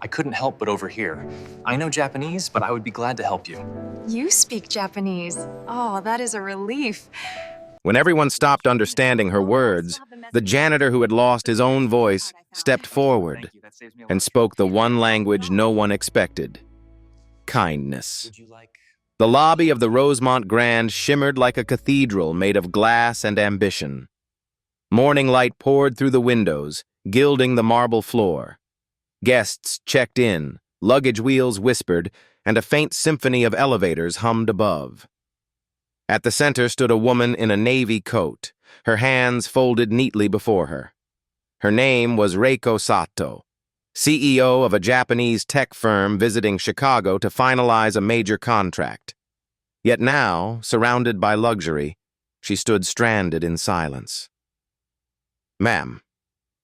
couldn't help but overhear. I know Japanese, but I would be glad to help you. You speak Japanese. Oh, that is a relief. When everyone stopped understanding her words, the janitor who had lost his own voice stepped forward and spoke the one language no one expected: kindness. The lobby of the Rosemont Grand shimmered like a cathedral made of glass and ambition. Morning light poured through the windows, gilding the marble floor. Guests checked in, luggage wheels whispered, and a faint symphony of elevators hummed above. At the center stood a woman in a navy coat, her hands folded neatly before her. Her name was Reiko Sato, CEO of a Japanese tech firm visiting Chicago to finalize a major contract. Yet now, surrounded by luxury, she stood stranded in silence. "Ma'am,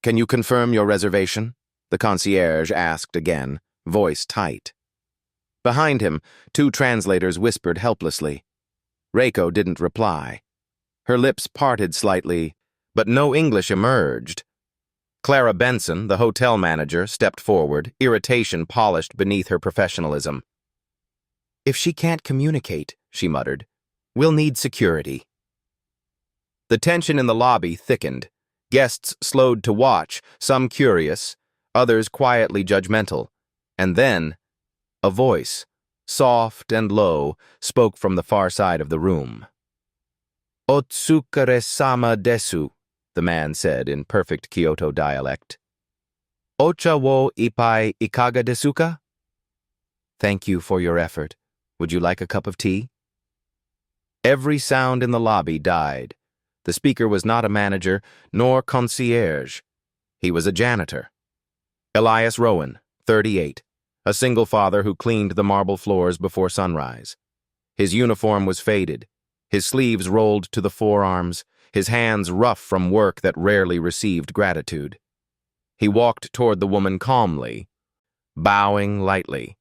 can you confirm your reservation?" the concierge asked again, voice tight. Behind him, two translators whispered helplessly. Reiko didn't reply. Her lips parted slightly, but no English emerged. Clara Benson, the hotel manager, stepped forward, irritation polished beneath her professionalism. "If she can't communicate," she muttered, "we'll need security." The tension in the lobby thickened. Guests slowed to watch, some curious, others quietly judgmental. And then, a voice, soft and low, spoke from the far side of the room. "Otsukare-sama desu," the man said in perfect Kyoto dialect. "Ocha wo ippai ikaga desu ka?" "Thank you for your effort. Would you like a cup of tea?" Every sound in the lobby died. The speaker was not a manager, nor concierge. He was a janitor. Elias Rowan, 38, a single father who cleaned the marble floors before sunrise. His uniform was faded, his sleeves rolled to the forearms, his hands rough from work that rarely received gratitude. He walked toward the woman calmly, bowing lightly.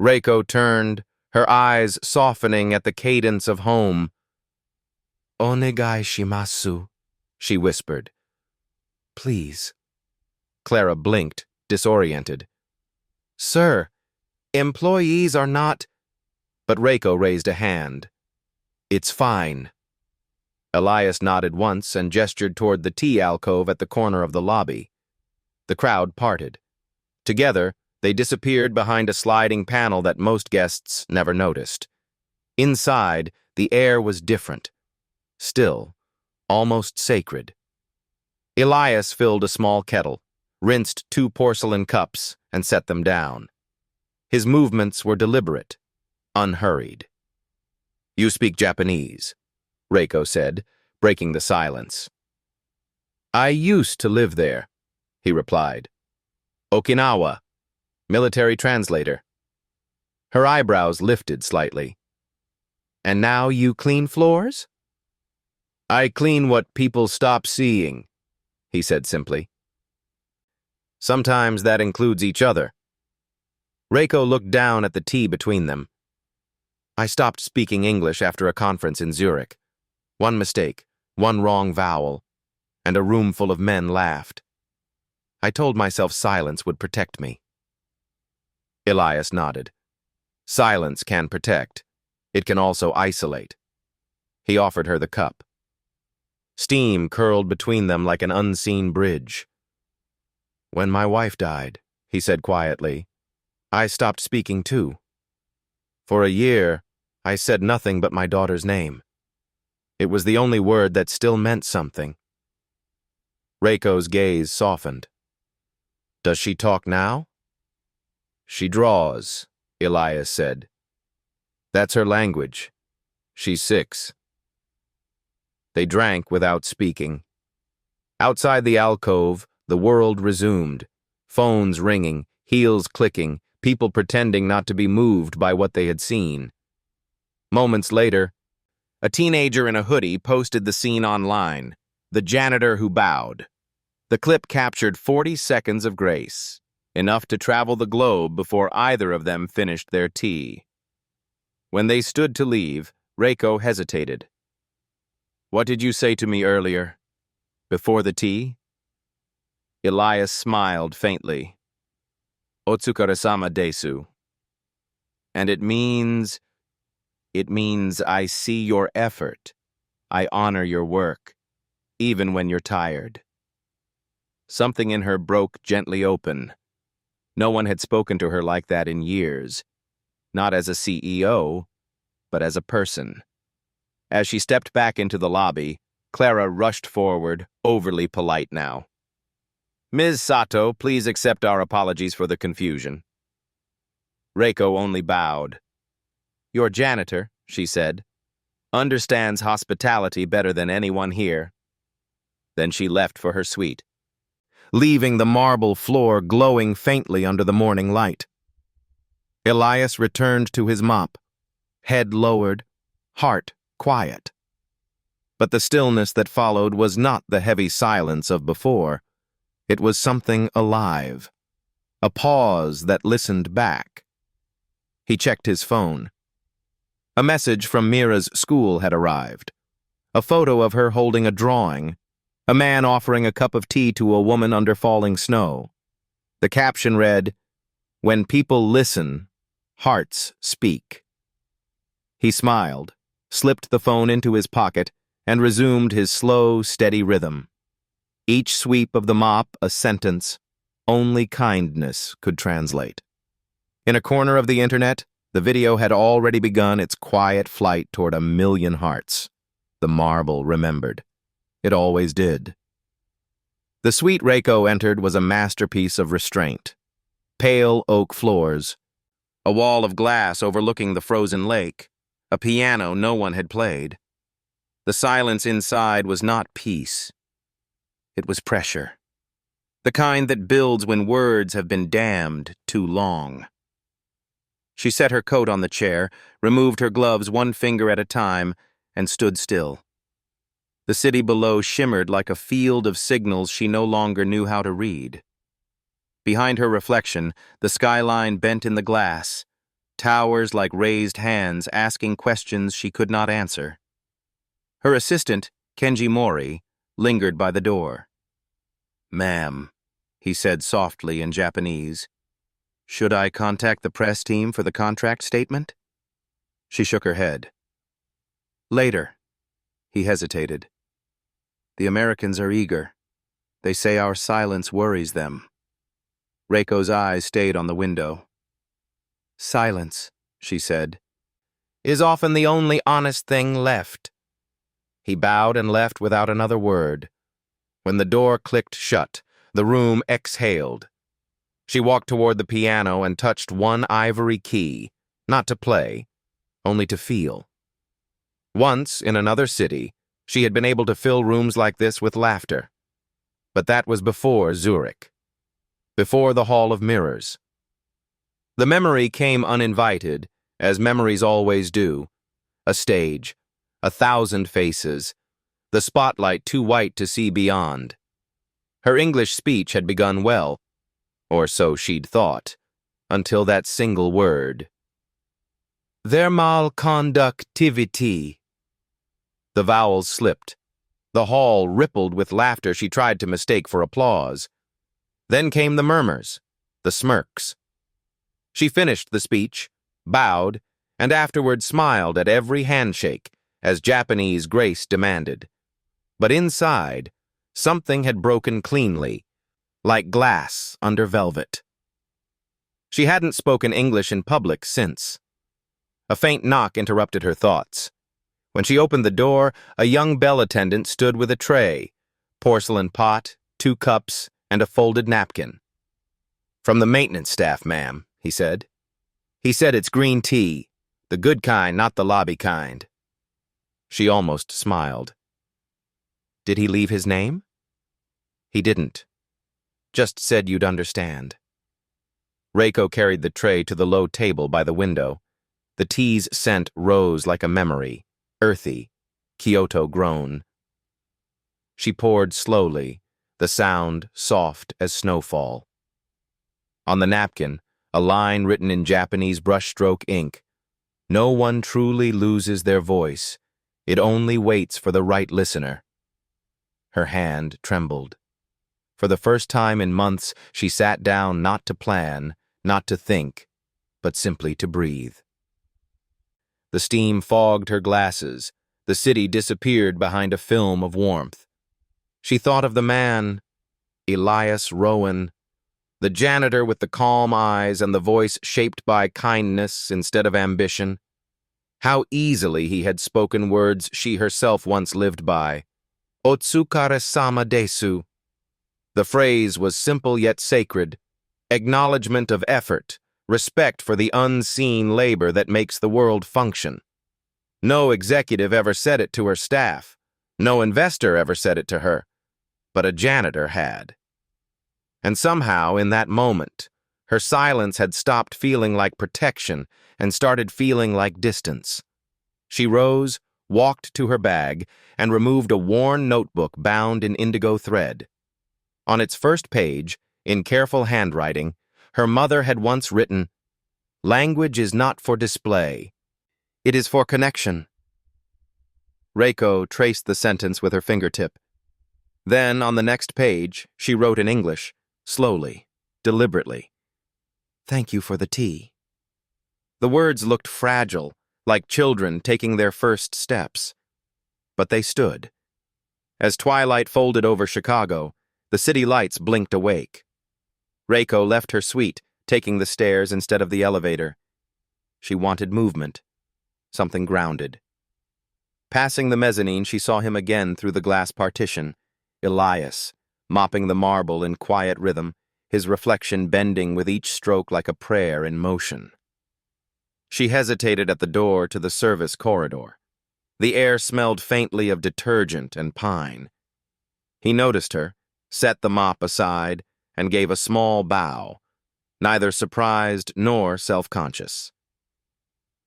Reiko turned, her eyes softening at the cadence of home. "Onegai shimasu," she whispered. "Please." Clara blinked, disoriented. "Sir, employees are not—" But Reiko raised a hand. "It's fine." Elias nodded once and gestured toward the tea alcove at the corner of the lobby. The crowd parted. Together, they disappeared behind a sliding panel that most guests never noticed. Inside, the air was different. Still, almost sacred. Elias filled a small kettle, rinsed 2 porcelain cups, and set them down. His movements were deliberate, unhurried. "You speak Japanese," Reiko said, breaking the silence. "I used to live there," he replied. "Okinawa, military translator." Her eyebrows lifted slightly. "And now you clean floors?" "I clean what people stop seeing," he said simply. "Sometimes that includes each other." Reiko looked down at the tea between them. "I stopped speaking English after a conference in Zurich. One mistake, one wrong vowel, and a room full of men laughed. I told myself silence would protect me." Elias nodded. "Silence can protect. It can also isolate." He offered her the cup. Steam curled between them like an unseen bridge. "When my wife died," he said quietly, "I stopped speaking too. For a year, I said nothing but my daughter's name. It was the only word that still meant something." Reiko's gaze softened. "Does she talk now?" "She draws," Elias said. "That's her language. She's 6. They drank without speaking. Outside the alcove, the world resumed. Phones ringing, heels clicking, people pretending not to be moved by what they had seen. Moments later, a teenager in a hoodie posted the scene online, the janitor who bowed. The clip captured 40 seconds of grace, enough to travel the globe before either of them finished their tea. When they stood to leave, Reiko hesitated. "What did you say to me earlier? Before the tea?" Elias smiled faintly. Otsukare-sama desu. And it means I see your effort. I honor your work, even when you're tired. Something in her broke gently open. No one had spoken to her like that in years. Not as a CEO, but as a person. As she stepped back into the lobby, Clara rushed forward, overly polite now. Ms. Sato, please accept our apologies for the confusion. Reiko only bowed. Your janitor, she said, understands hospitality better than anyone here. Then she left for her suite, leaving the marble floor glowing faintly under the morning light. Elias returned to his mop, head lowered, heart quiet. But the stillness that followed was not the heavy silence of before. It was something alive, a pause that listened back. He checked his phone. A message from Mira's school had arrived. A photo of her holding a drawing, a man offering a cup of tea to a woman under falling snow. The caption read, "When people listen, hearts speak." He smiled, slipped the phone into his pocket, and resumed his slow, steady rhythm. Each sweep of the mop a sentence only kindness could translate. In a corner of the internet, the video had already begun its quiet flight toward 1,000,000 hearts. The marble remembered. It always did. The suite Reiko entered was a masterpiece of restraint. Pale oak floors, a wall of glass overlooking the frozen lake, a piano no one had played. The silence inside was not peace. It was pressure. The kind that builds when words have been damned too long. She set her coat on the chair, removed her gloves one finger at a time, and stood still. The city below shimmered like a field of signals she no longer knew how to read. Behind her reflection, the skyline bent in the glass, towers like raised hands asking questions she could not answer. Her assistant, Kenji Mori, lingered by the door. "Ma'am," he said softly in Japanese, "should I contact the press team for the contract statement?" She shook her head. "Later." He hesitated. "The Americans are eager. They say our silence worries them." Reiko's eyes stayed on the window. "Silence," she said, "is often the only honest thing left." He bowed and left without another word. When the door clicked shut, the room exhaled. She walked toward the piano and touched one ivory key, not to play, only to feel. Once, in another city, she had been able to fill rooms like this with laughter. But that was before Zurich, before the Hall of Mirrors. The memory came uninvited, as memories always do. A stage, 1,000 faces, the spotlight too white to see beyond. Her English speech had begun well, or so she'd thought, until that single word. Thermal conductivity. The vowels slipped. The hall rippled with laughter she tried to mistake for applause. Then came the murmurs, the smirks. She finished the speech, bowed, and afterward smiled at every handshake, as Japanese grace demanded. But inside, something had broken cleanly, like glass under velvet. She hadn't spoken English in public since. A faint knock interrupted her thoughts. When she opened the door, a young bell attendant stood with a tray, porcelain pot, 2 cups, and a folded napkin. "From the maintenance staff, ma'am," he said. "He said it's green tea, the good kind, not the lobby kind." She almost smiled. Did he leave his name? He didn't. Just said you'd understand. Reiko carried the tray to the low table by the window. The tea's scent rose like a memory, earthy, Kyoto grown. She poured slowly, the sound soft as snowfall. On the napkin, a line written in Japanese brushstroke ink. No one truly loses their voice. It only waits for the right listener. Her hand trembled. For the first time in months, she sat down not to plan, not to think, but simply to breathe. The steam fogged her glasses. The city disappeared behind a film of warmth. She thought of the man, Elias Rowan, the janitor with the calm eyes and the voice shaped by kindness instead of ambition. How easily he had spoken words she herself once lived by. Otsukare-sama desu. The phrase was simple yet sacred, acknowledgement of effort, respect for the unseen labor that makes the world function. No executive ever said it to her staff. No investor ever said it to her. But a janitor had. And somehow, in that moment, her silence had stopped feeling like protection and started feeling like distance. She rose, walked to her bag, and removed a worn notebook bound in indigo thread. On its first page, in careful handwriting, her mother had once written, "Language is not for display. It is for connection." Reiko traced the sentence with her fingertip. Then, on the next page, she wrote in English, slowly, deliberately, "Thank you for the tea." The words looked fragile, like children taking their first steps. But they stood. As twilight folded over Chicago, the city lights blinked awake. Reiko left her suite, taking the stairs instead of the elevator. She wanted movement, something grounded. Passing the mezzanine, she saw him again through the glass partition, Elias, mopping the marble in quiet rhythm, his reflection bending with each stroke like a prayer in motion. She hesitated at the door to the service corridor. The air smelled faintly of detergent and pine. He noticed her, set the mop aside, and gave a small bow, neither surprised nor self-conscious.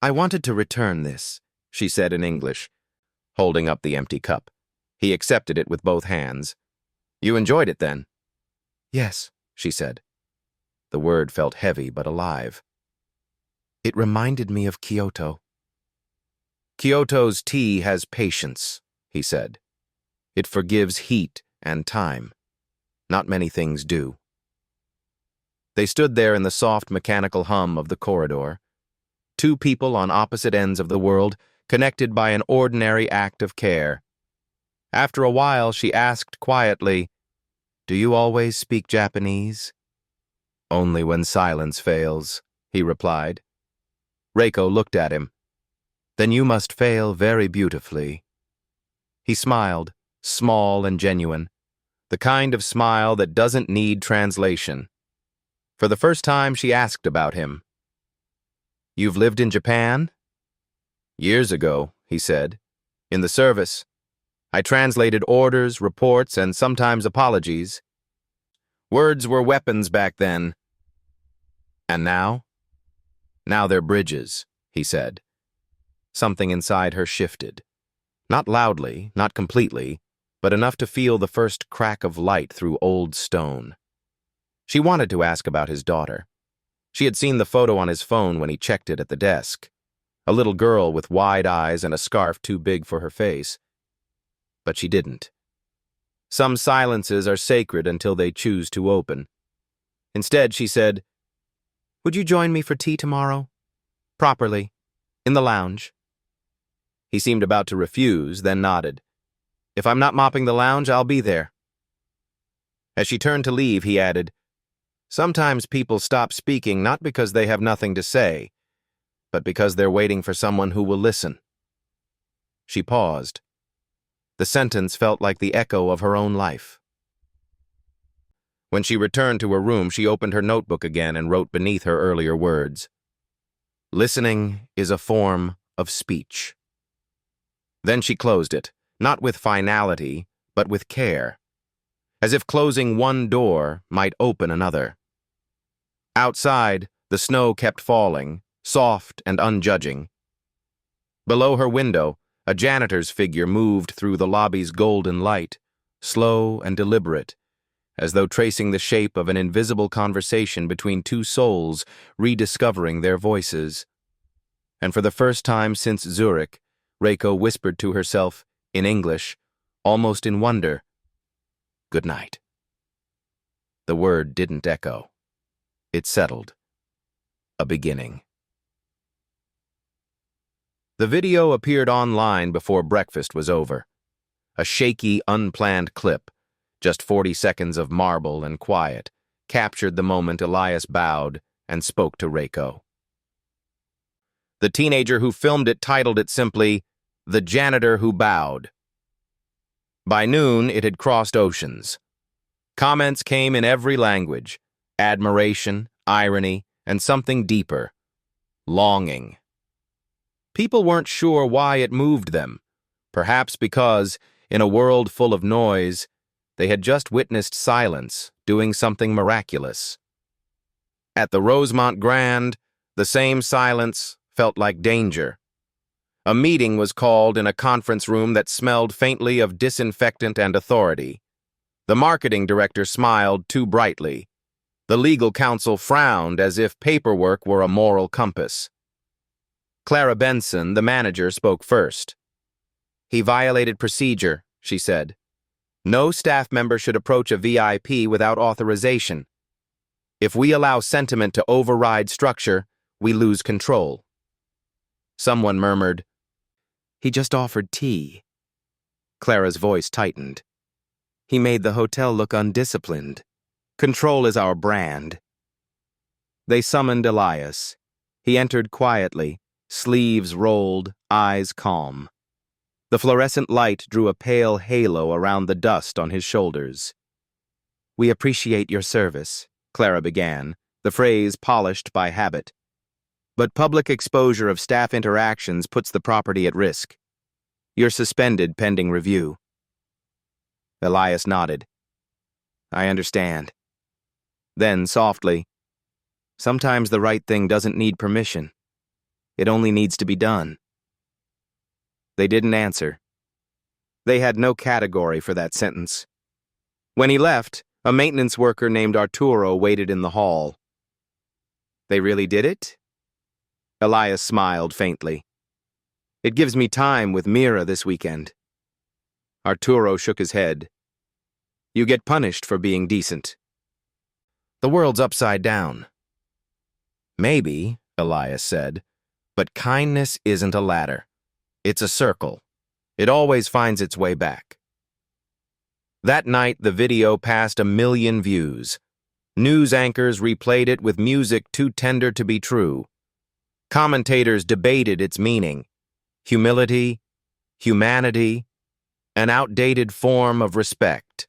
"I wanted to return this," she said in English, holding up the empty cup. He accepted it with both hands. "You enjoyed it, then?" "Yes," she said. The word felt heavy but alive. "It reminded me of Kyoto." "Kyoto's tea has patience," he said. "It forgives heat and time. Not many things do." They stood there in the soft mechanical hum of the corridor. Two people on opposite ends of the world, connected by an ordinary act of care. After a while, she asked quietly, "Do you always speak Japanese?" "Only when silence fails," he replied. Reiko looked at him. "Then you must fail very beautifully." He smiled, small and genuine, the kind of smile that doesn't need translation. For the first time, she asked about him. "You've lived in Japan?" "Years ago," he said. "In the service. I translated orders, reports, and sometimes apologies. Words were weapons back then." "And now?" "Now they're bridges," he said. Something inside her shifted. Not loudly, not completely, but enough to feel the first crack of light through old stone. She wanted to ask about his daughter. She had seen the photo on his phone when he checked it at the desk. A little girl with wide eyes and a scarf too big for her face. But she didn't. Some silences are sacred until they choose to open. Instead, she said, "Would you join me for tea tomorrow? Properly. In the lounge." He seemed about to refuse, then nodded. "If I'm not mopping the lounge, I'll be there." As she turned to leave, he added, "Sometimes people stop speaking not because they have nothing to say, but because they're waiting for someone who will listen." She paused. The sentence felt like the echo of her own life. When she returned to her room, she opened her notebook again and wrote beneath her earlier words, "Listening is a form of speech." Then she closed it, not with finality, but with care, as if closing one door might open another. Outside, the snow kept falling, soft and unjudging. Below her window, a janitor's figure moved through the lobby's golden light, slow and deliberate, as though tracing the shape of an invisible conversation between two souls rediscovering their voices. And for the first time since Zurich, Reiko whispered to herself, in English, almost in wonder, "Good night." The word didn't echo. It settled, a beginning. The video appeared online before breakfast was over. A shaky, unplanned clip, just 40 seconds of marble and quiet, captured the moment Elias bowed and spoke to Reiko. The teenager who filmed it titled it simply, "The Janitor Who Bowed." By noon, it had crossed oceans. Comments came in every language: admiration, irony, and something deeper: longing. People weren't sure why it moved them, perhaps because, in a world full of noise, they had just witnessed silence doing something miraculous. At the Rosemont Grand, the same silence felt like danger. A meeting was called in a conference room that smelled faintly of disinfectant and authority. The marketing director smiled too brightly. The legal counsel frowned as if paperwork were a moral compass. Clara Benson, the manager, spoke first. "He violated procedure," she said. "No staff member should approach a VIP without authorization. If we allow sentiment to override structure, we lose control." Someone murmured, "He just offered tea." Clara's voice tightened. "He made the hotel look undisciplined. Control is our brand." They summoned Elias. He entered quietly, sleeves rolled, eyes calm. The fluorescent light drew a pale halo around the dust on his shoulders. "We appreciate your service," Clara began, the phrase polished by habit. "But public exposure of staff interactions puts the property at risk. You're suspended pending review." Elias nodded. "I understand." Then, softly, "Sometimes the right thing doesn't need permission. It only needs to be done." They didn't answer. They had no category for that sentence. When he left, a maintenance worker named Arturo waited in the hall. "They really did it?" Elias smiled faintly. "It gives me time with Mira this weekend." Arturo shook his head. "You get punished for being decent." "The world's upside down." "Maybe," Elias said, "but kindness isn't a ladder. It's a circle. It always finds its way back." That night, the video passed 1 million views. News anchors replayed it with music too tender to be true. Commentators debated its meaning: humility, humanity, an outdated form of respect.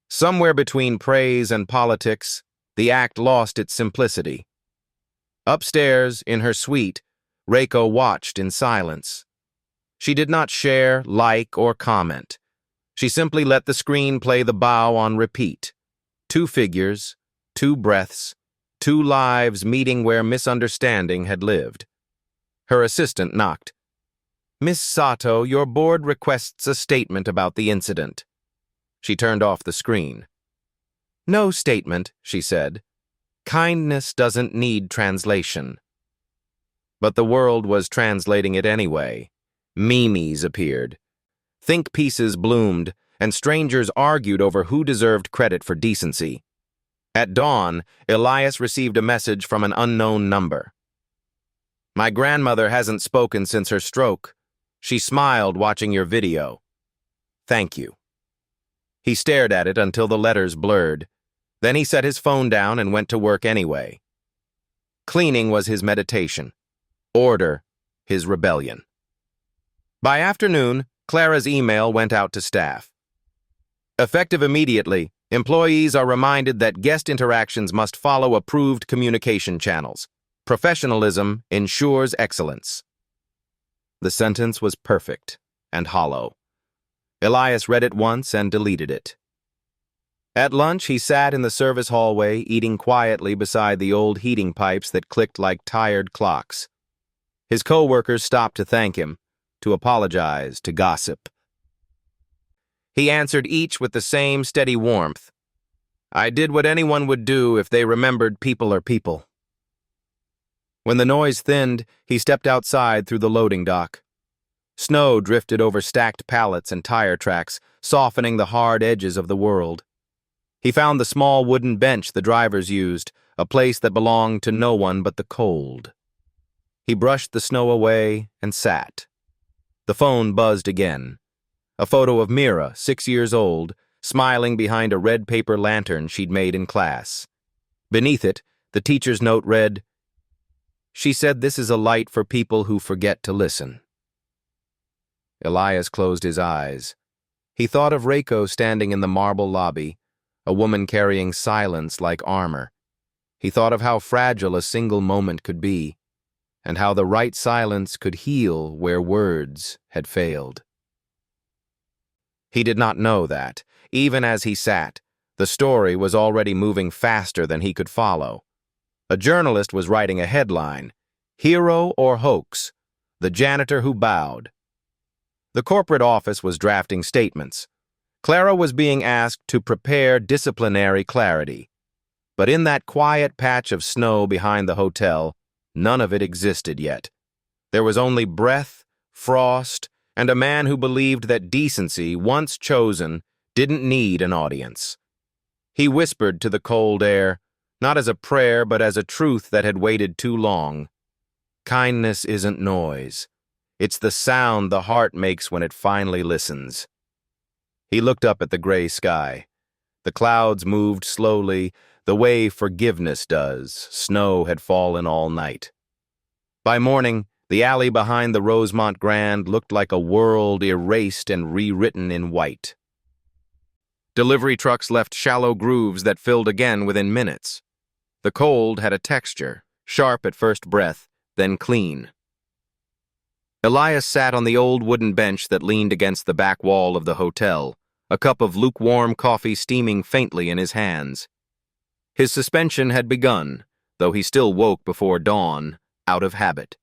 Somewhere between praise and politics, the act lost its simplicity. Upstairs, in her suite, Reiko watched in silence. She did not share, like, or comment. She simply let the screen play the bow on repeat. 2 figures, 2 breaths, 2 lives meeting where misunderstanding had lived. Her assistant knocked. "Miss Sato, your board requests a statement about the incident." She turned off the screen. "No statement," she said. "Kindness doesn't need translation." But the world was translating it anyway. Memes appeared. Think pieces bloomed, and strangers argued over who deserved credit for decency. At dawn, Elias received a message from an unknown number. "My grandmother hasn't spoken since her stroke. She smiled watching your video. Thank you." He stared at it until the letters blurred. Then he set his phone down and went to work anyway. Cleaning was his meditation. Order, his rebellion. By afternoon, Clara's email went out to staff. Effective immediately, employees are reminded that guest interactions must follow approved communication channels. Professionalism ensures excellence. The sentence was perfect and hollow. Elias read it once and deleted it. At lunch, he sat in the service hallway, eating quietly beside the old heating pipes that clicked like tired clocks. His co-workers stopped to thank him, to apologize, to gossip. He answered each with the same steady warmth. "I did what anyone would do if they remembered people are people." When the noise thinned, he stepped outside through the loading dock. Snow drifted over stacked pallets and tire tracks, softening the hard edges of the world. He found the small wooden bench the drivers used, a place that belonged to no one but the cold. He brushed the snow away and sat. The phone buzzed again. A photo of Mira, 6 years old, smiling behind a red paper lantern she'd made in class. Beneath it, the teacher's note read, "She said this is a light for people who forget to listen." Elias closed his eyes. He thought of Reiko standing in the marble lobby, a woman carrying silence like armor. He thought of how fragile a single moment could be, and how the right silence could heal where words had failed. He did not know that, even as he sat, the story was already moving faster than he could follow. A journalist was writing a headline, "Hero or Hoax? The Janitor Who Bowed." The corporate office was drafting statements. Clara was being asked to prepare disciplinary clarity. But in that quiet patch of snow behind the hotel, none of it existed yet. There was only breath, frost, and a man who believed that decency, once chosen, didn't need an audience. He whispered to the cold air, not as a prayer but as a truth that had waited too long. Kindness isn't noise. It's the sound the heart makes when it finally listens. He looked up at the gray sky. The clouds moved slowly, the way forgiveness does. Snow had fallen all night. By morning, the alley behind the Rosemont Grand looked like a world erased and rewritten in white. Delivery trucks left shallow grooves that filled again within minutes. The cold had a texture, sharp at first breath, then clean. Elias sat on the old wooden bench that leaned against the back wall of the hotel, a cup of lukewarm coffee steaming faintly in his hands. His suspension had begun, though he still woke before dawn, out of habit.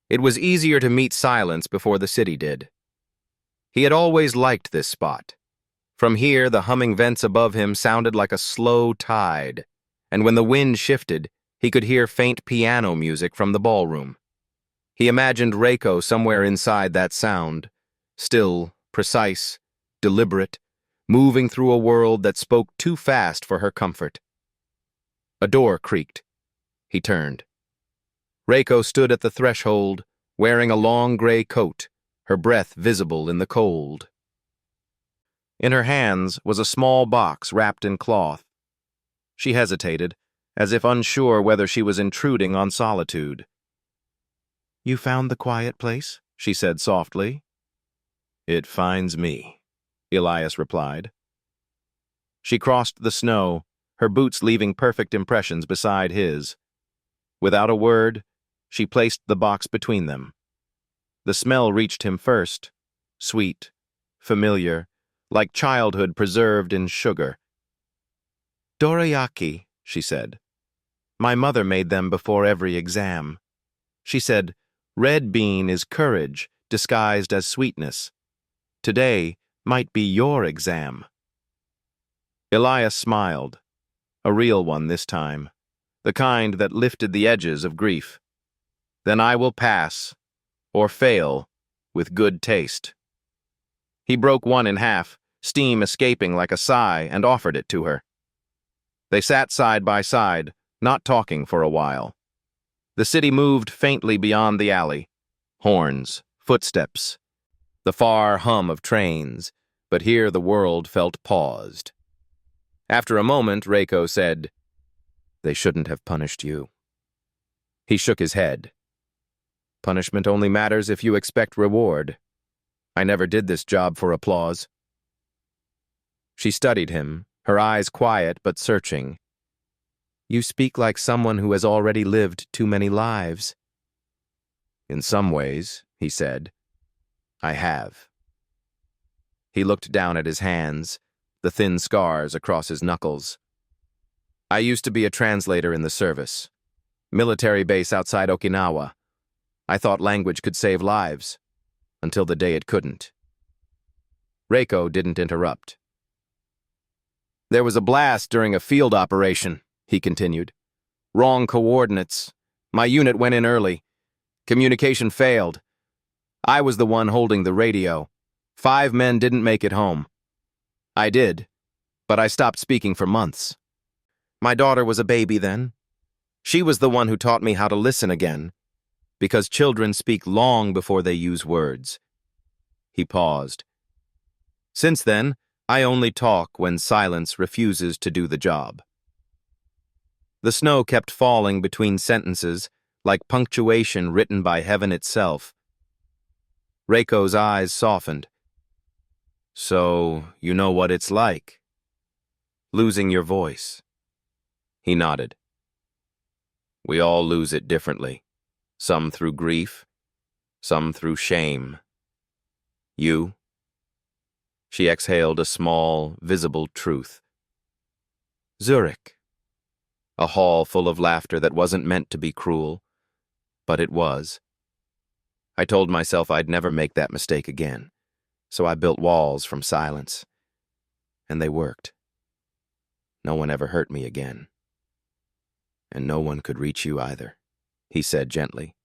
It was easier to meet silence before the city did. He had always liked this spot. From here, the humming vents above him sounded like a slow tide, and when the wind shifted, he could hear faint piano music from the ballroom. He imagined Reiko somewhere inside that sound, still, precise, deliberate, moving through a world that spoke too fast for her comfort. A door creaked. He turned. Reiko stood at the threshold, wearing a long gray coat, her breath visible in the cold. In her hands was a small box wrapped in cloth. She hesitated, as if unsure whether she was intruding on solitude. "You found the quiet place?" she said softly. "It finds me," Elias replied. She crossed the snow, her boots leaving perfect impressions beside his. Without a word, she placed the box between them. The smell reached him first, sweet, familiar, like childhood preserved in sugar. "Dorayaki," she said. "My mother made them before every exam. She said, red bean is courage disguised as sweetness. Today might be your exam." Elias smiled, a real one this time, the kind that lifted the edges of grief. "Then I will pass, or fail, with good taste." He broke one in half, steam escaping like a sigh, and offered it to her. They sat side by side, not talking for a while. The city moved faintly beyond the alley. Horns, footsteps, the far hum of trains, but here the world felt paused. After a moment, Reiko said, "They shouldn't have punished you." He shook his head. "Punishment only matters if you expect reward. I never did this job for applause." She studied him, her eyes quiet but searching. "You speak like someone who has already lived too many lives." "In some ways," he said, "I have." He looked down at his hands, the thin scars across his knuckles. "I used to be a translator in the service. Military base outside Okinawa. I thought language could save lives, until the day it couldn't." Reiko didn't interrupt. "There was a blast during a field operation," he continued. "Wrong coordinates. My unit went in early. Communication failed. I was the one holding the radio. 5 men didn't make it home. I did, but I stopped speaking for months. My daughter was a baby then. She was the one who taught me how to listen again, because children speak long before they use words. He paused. Since then, I only talk when silence refuses to do the job. The snow kept falling between sentences, like punctuation written by heaven itself. Reiko's eyes softened. So, you know what it's like? Losing your voice. He nodded. We all lose it differently. Some through grief, some through shame. You? She exhaled a small, visible truth. Zurich. A hall full of laughter that wasn't meant to be cruel, but it was. I told myself I'd never make that mistake again, so I built walls from silence. And they worked. No one ever hurt me again. And no one could reach you either, he said gently.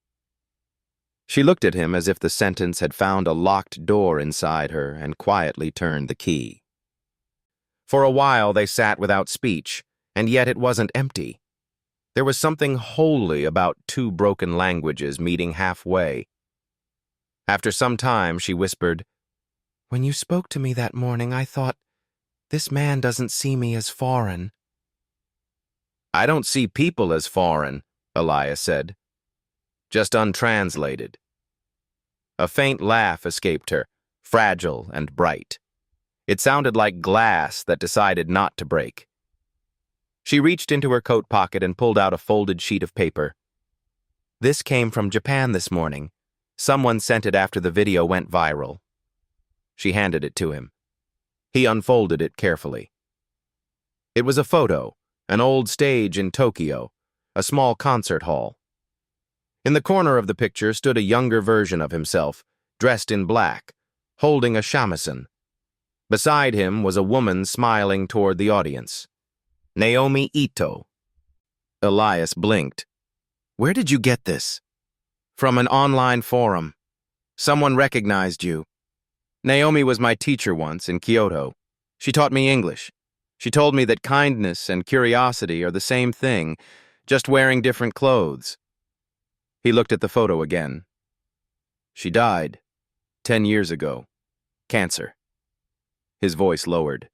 She looked at him as if the sentence had found a locked door inside her and quietly turned the key. For a while they sat without speech, and yet it wasn't empty. There was something holy about two broken languages meeting halfway. After some time, she whispered, "When you spoke to me that morning, I thought, this man doesn't see me as foreign." I don't see people as foreign, Elias said. Just untranslated. A faint laugh escaped her, fragile and bright. It sounded like glass that decided not to break. She reached into her coat pocket and pulled out a folded sheet of paper. This came from Japan this morning. Someone sent it after the video went viral. She handed it to him. He unfolded it carefully. It was a photo, an old stage in Tokyo, a small concert hall. In the corner of the picture stood a younger version of himself, dressed in black, holding a shamisen. Beside him was a woman smiling toward the audience. Naomi Ito. Elias blinked. Where did you get this? From an online forum. Someone recognized you. Naomi was my teacher once in Kyoto. She taught me English. She told me that kindness and curiosity are the same thing, just wearing different clothes. He looked at the photo again. She died 10 years ago. Cancer. His voice lowered.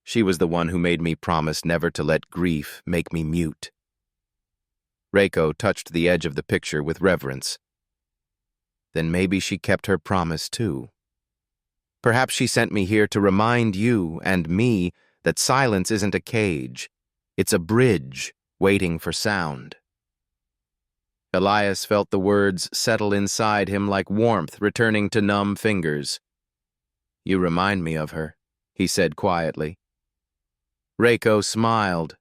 She was the one who made me promise never to let grief make me mute. Reiko touched the edge of the picture with reverence. Then maybe she kept her promise too. Perhaps she sent me here to remind you and me that silence isn't a cage. It's a bridge waiting for sound. Elias felt the words settle inside him like warmth returning to numb fingers. You remind me of her, he said quietly. Reiko smiled.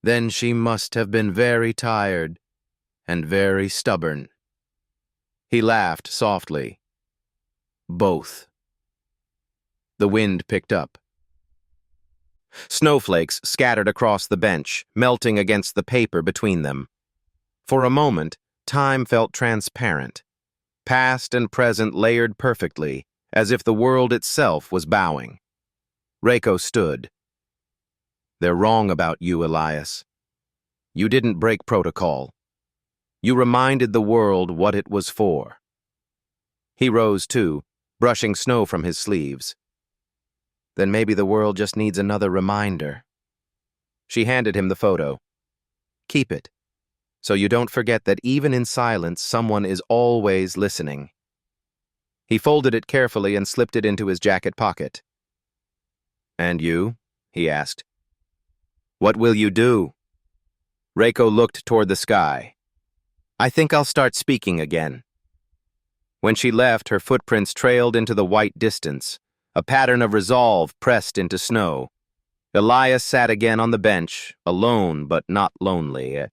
Then she must have been very tired and very stubborn. He laughed softly. Both. The wind picked up. Snowflakes scattered across the bench, melting against the paper between them. For a moment, time felt transparent. Past and present layered perfectly, as if the world itself was bowing. Reiko stood. They're wrong about you, Elias. You didn't break protocol. You reminded the world what it was for. He rose too, brushing snow from his sleeves. Then maybe the world just needs another reminder. She handed him the photo. Keep it, so you don't forget that even in silence, someone is always listening. He folded it carefully and slipped it into his jacket pocket. And you? He asked. What will you do? Reiko looked toward the sky. I think I'll start speaking again. When she left, her footprints trailed into the white distance, a pattern of resolve pressed into snow. Elias sat again on the bench, alone but not lonely.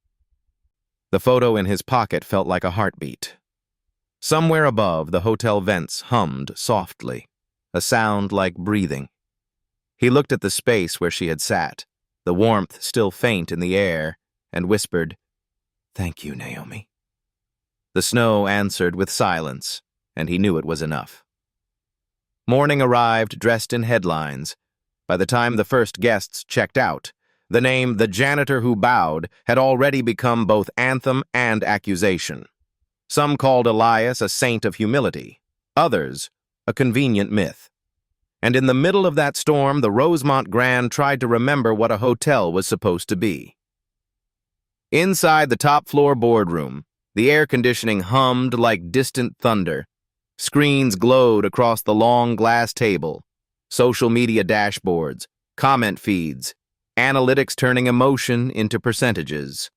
The photo in his pocket felt like a heartbeat. Somewhere above, the hotel vents hummed softly, a sound like breathing. He looked at the space where she had sat, the warmth still faint in the air, and whispered, Thank you, Naomi. The snow answered with silence, and he knew it was enough. Morning arrived dressed in headlines. By the time the first guests checked out, The name The Janitor Who Bowed had already become both anthem and accusation. Some called Elias a saint of humility, others a convenient myth. And in the middle of that storm, the Rosemont Grand tried to remember what a hotel was supposed to be. Inside the top-floor boardroom, the air conditioning hummed like distant thunder. Screens glowed across the long glass table, social media dashboards, comment feeds, analytics turning emotion into percentages.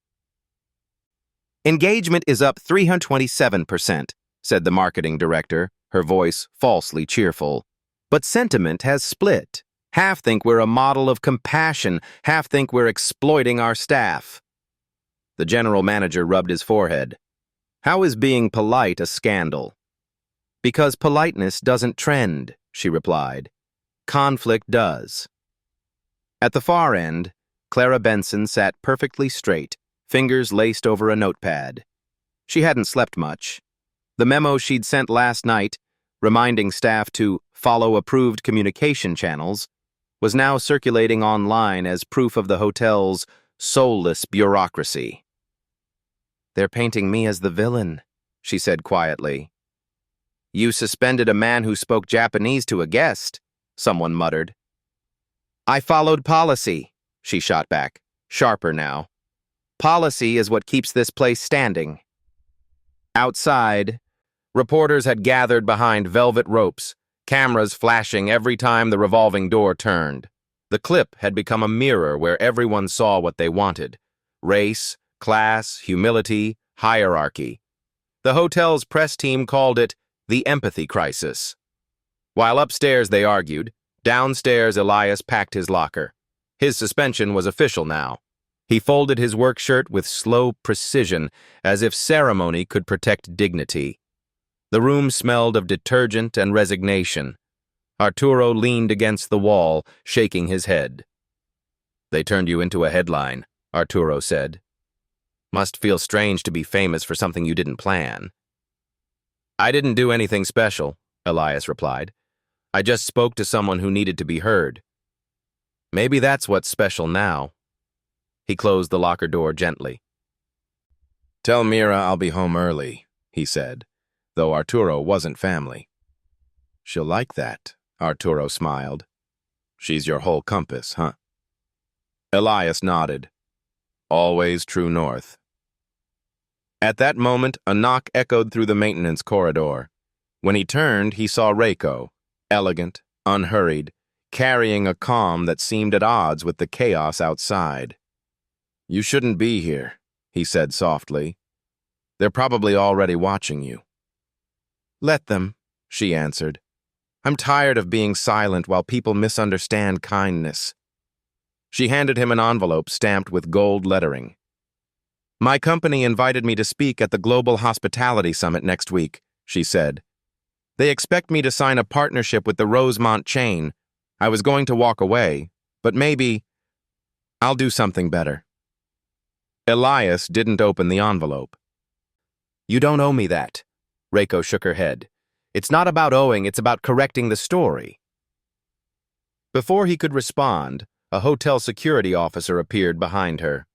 Engagement is up 327%, said the marketing director, her voice falsely cheerful. But sentiment has split. Half think we're a model of compassion, half think we're exploiting our staff. The general manager rubbed his forehead. How is being polite a scandal? Because politeness doesn't trend, she replied. Conflict does. At the far end, Clara Benson sat perfectly straight, fingers laced over a notepad. She hadn't slept much. The memo she'd sent last night, reminding staff to follow approved communication channels, was now circulating online as proof of the hotel's soulless bureaucracy. They're painting me as the villain, she said quietly. You suspended a man who spoke Japanese to a guest, someone muttered. I followed policy, she shot back, sharper now. Policy is what keeps this place standing. Outside, reporters had gathered behind velvet ropes, cameras flashing every time the revolving door turned. The clip had become a mirror where everyone saw what they wanted. Race, class, humility, hierarchy. The hotel's press team called it the empathy crisis. While upstairs they argued, downstairs Elias packed his locker. His suspension was official now. He folded his work shirt with slow precision, as if ceremony could protect dignity. The room smelled of detergent and resignation. Arturo leaned against the wall, shaking his head. They turned you into a headline, Arturo said. Must feel strange to be famous for something you didn't plan. I didn't do anything special, Elias replied. I just spoke to someone who needed to be heard. Maybe that's what's special now. He closed the locker door gently. Tell Mira I'll be home early, he said, though Arturo wasn't family. She'll like that, Arturo smiled. She's your whole compass, huh? Elias nodded. Always true north. At that moment, a knock echoed through the maintenance corridor. When he turned, he saw Reiko, elegant, unhurried, carrying a calm that seemed at odds with the chaos outside. You shouldn't be here, he said softly. They're probably already watching you. Let them, she answered. I'm tired of being silent while people misunderstand kindness. She handed him an envelope stamped with gold lettering. My company invited me to speak at the Global Hospitality Summit next week, she said. They expect me to sign a partnership with the Rosemont chain. I was going to walk away, but maybe I'll do something better. Elias didn't open the envelope. You don't owe me that. Reiko shook her head. It's not about owing, it's about correcting the story. Before he could respond, a hotel security officer appeared behind her.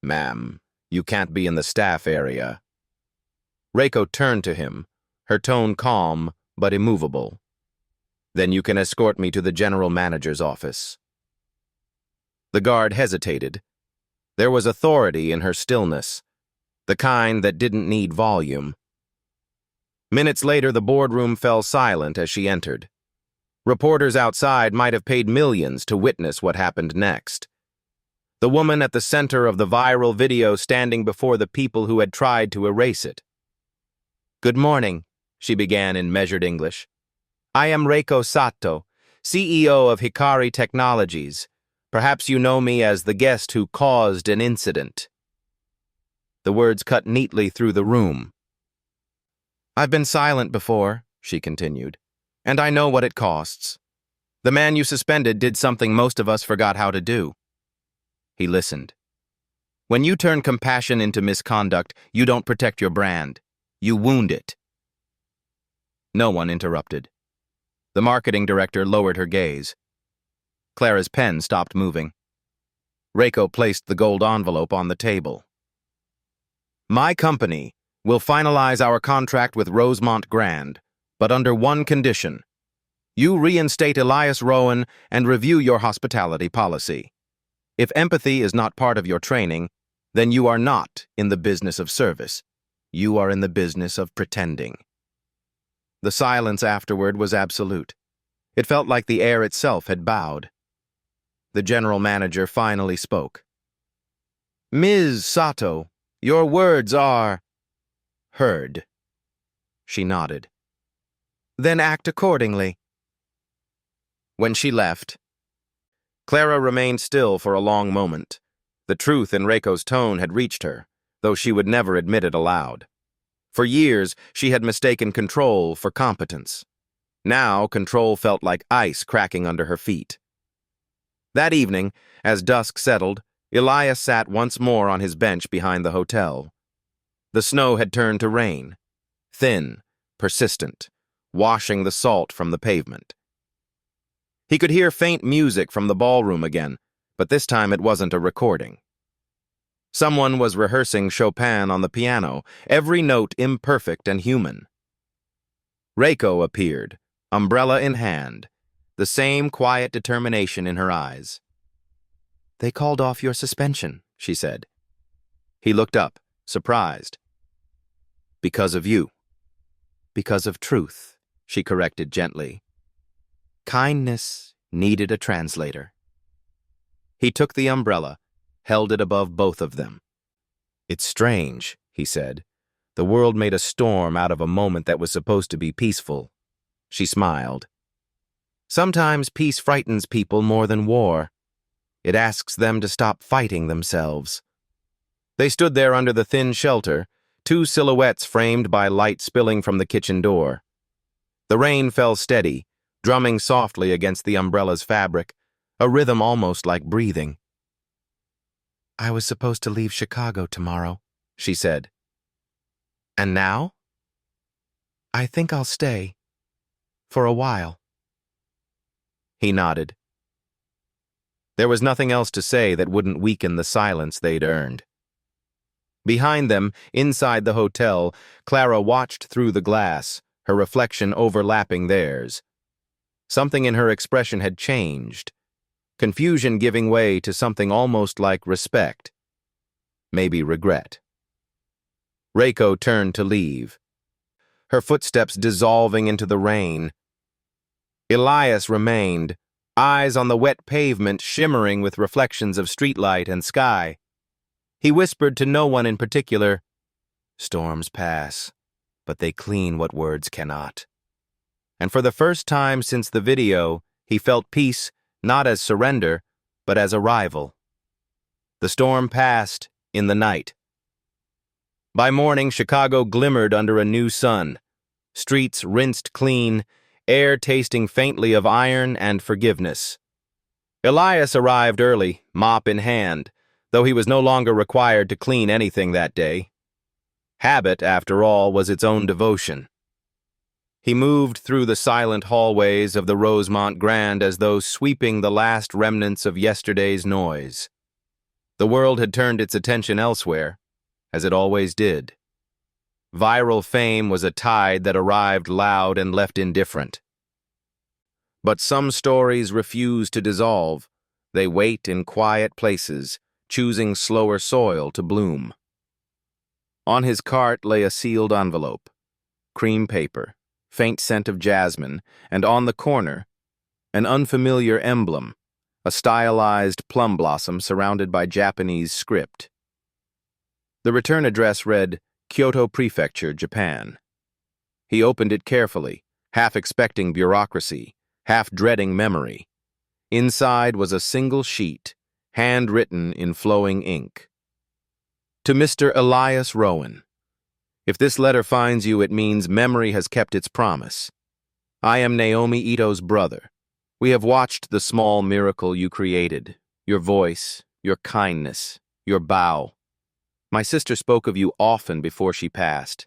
Ma'am, you can't be in the staff area. Reiko turned to him, her tone calm but immovable. Then you can escort me to the general manager's office. The guard hesitated. There was authority in her stillness, the kind that didn't need volume. Minutes later, the boardroom fell silent as she entered. Reporters outside might have paid millions to witness what happened next. The woman at the center of the viral video standing before the people who had tried to erase it. Good morning, she began in measured English. I am Reiko Sato, CEO of Hikari Technologies. Perhaps you know me as the guest who caused an incident. The words cut neatly through the room. I've been silent before, she continued, and I know what it costs. The man you suspended did something most of us forgot how to do. He listened. When you turn compassion into misconduct, you don't protect your brand. You wound it. No one interrupted. The marketing director lowered her gaze. Clara's pen stopped moving. Reiko placed the gold envelope on the table. My company will finalize our contract with Rosemont Grand, but under one condition. You reinstate Elias Rowan and review your hospitality policy. If empathy is not part of your training, then you are not in the business of service. You are in the business of pretending. The silence afterward was absolute. It felt like the air itself had bowed. The general manager finally spoke. Ms. Sato, your words are heard. She nodded. Then act accordingly. When she left, Clara remained still for a long moment. The truth in Reiko's tone had reached her, though she would never admit it aloud. For years, she had mistaken control for competence. Now, control felt like ice cracking under her feet. That evening, as dusk settled, Elias sat once more on his bench behind the hotel. The snow had turned to rain, thin, persistent, washing the salt from the pavement. He could hear faint music from the ballroom again, but this time it wasn't a recording. Someone was rehearsing Chopin on the piano, every note imperfect and human. Reiko appeared, umbrella in hand, the same quiet determination in her eyes. They called off your suspension, she said. He looked up, surprised. Because of you. Because of truth, she corrected gently. Kindness needed a translator. He took the umbrella, held it above both of them. It's strange, he said. The world made a storm out of a moment that was supposed to be peaceful. She smiled. Sometimes peace frightens people more than war. It asks them to stop fighting themselves. They stood there under the thin shelter, two silhouettes framed by light spilling from the kitchen door. The rain fell steady, drumming softly against the umbrella's fabric, a rhythm almost like breathing. I was supposed to leave Chicago tomorrow, she said. And now? I think I'll stay. For a while. He nodded. There was nothing else to say that wouldn't weaken the silence they'd earned. Behind them, inside the hotel, Clara watched through the glass, her reflection overlapping theirs. Something in her expression had changed, confusion giving way to something almost like respect, maybe regret. Reiko turned to leave, her footsteps dissolving into the rain. Elias remained, eyes on the wet pavement shimmering with reflections of streetlight and sky. He whispered to no one in particular, Storms pass, but they clean what words cannot. And for the first time since the video, he felt peace not as surrender, but as arrival. The storm passed in the night. By morning, Chicago glimmered under a new sun. Streets rinsed clean, air tasting faintly of iron and forgiveness. Elias arrived early, mop in hand, though he was no longer required to clean anything that day. Habit, after all, was its own devotion. He moved through the silent hallways of the Rosemont Grand as though sweeping the last remnants of yesterday's noise. The world had turned its attention elsewhere, as it always did. Viral fame was a tide that arrived loud and left indifferent. But some stories refuse to dissolve. They wait in quiet places, choosing slower soil to bloom. On his cart lay a sealed envelope, cream paper, faint scent of jasmine, and on the corner, an unfamiliar emblem, a stylized plum blossom surrounded by Japanese script. The return address read, Kyoto Prefecture, Japan. He opened it carefully, half expecting bureaucracy, half dreading memory. Inside was a single sheet, handwritten in flowing ink. To Mr. Elias Rowan. If this letter finds you, it means memory has kept its promise. I am Naomi Ito's brother. We have watched the small miracle you created, your voice, your kindness, your bow. My sister spoke of you often before she passed.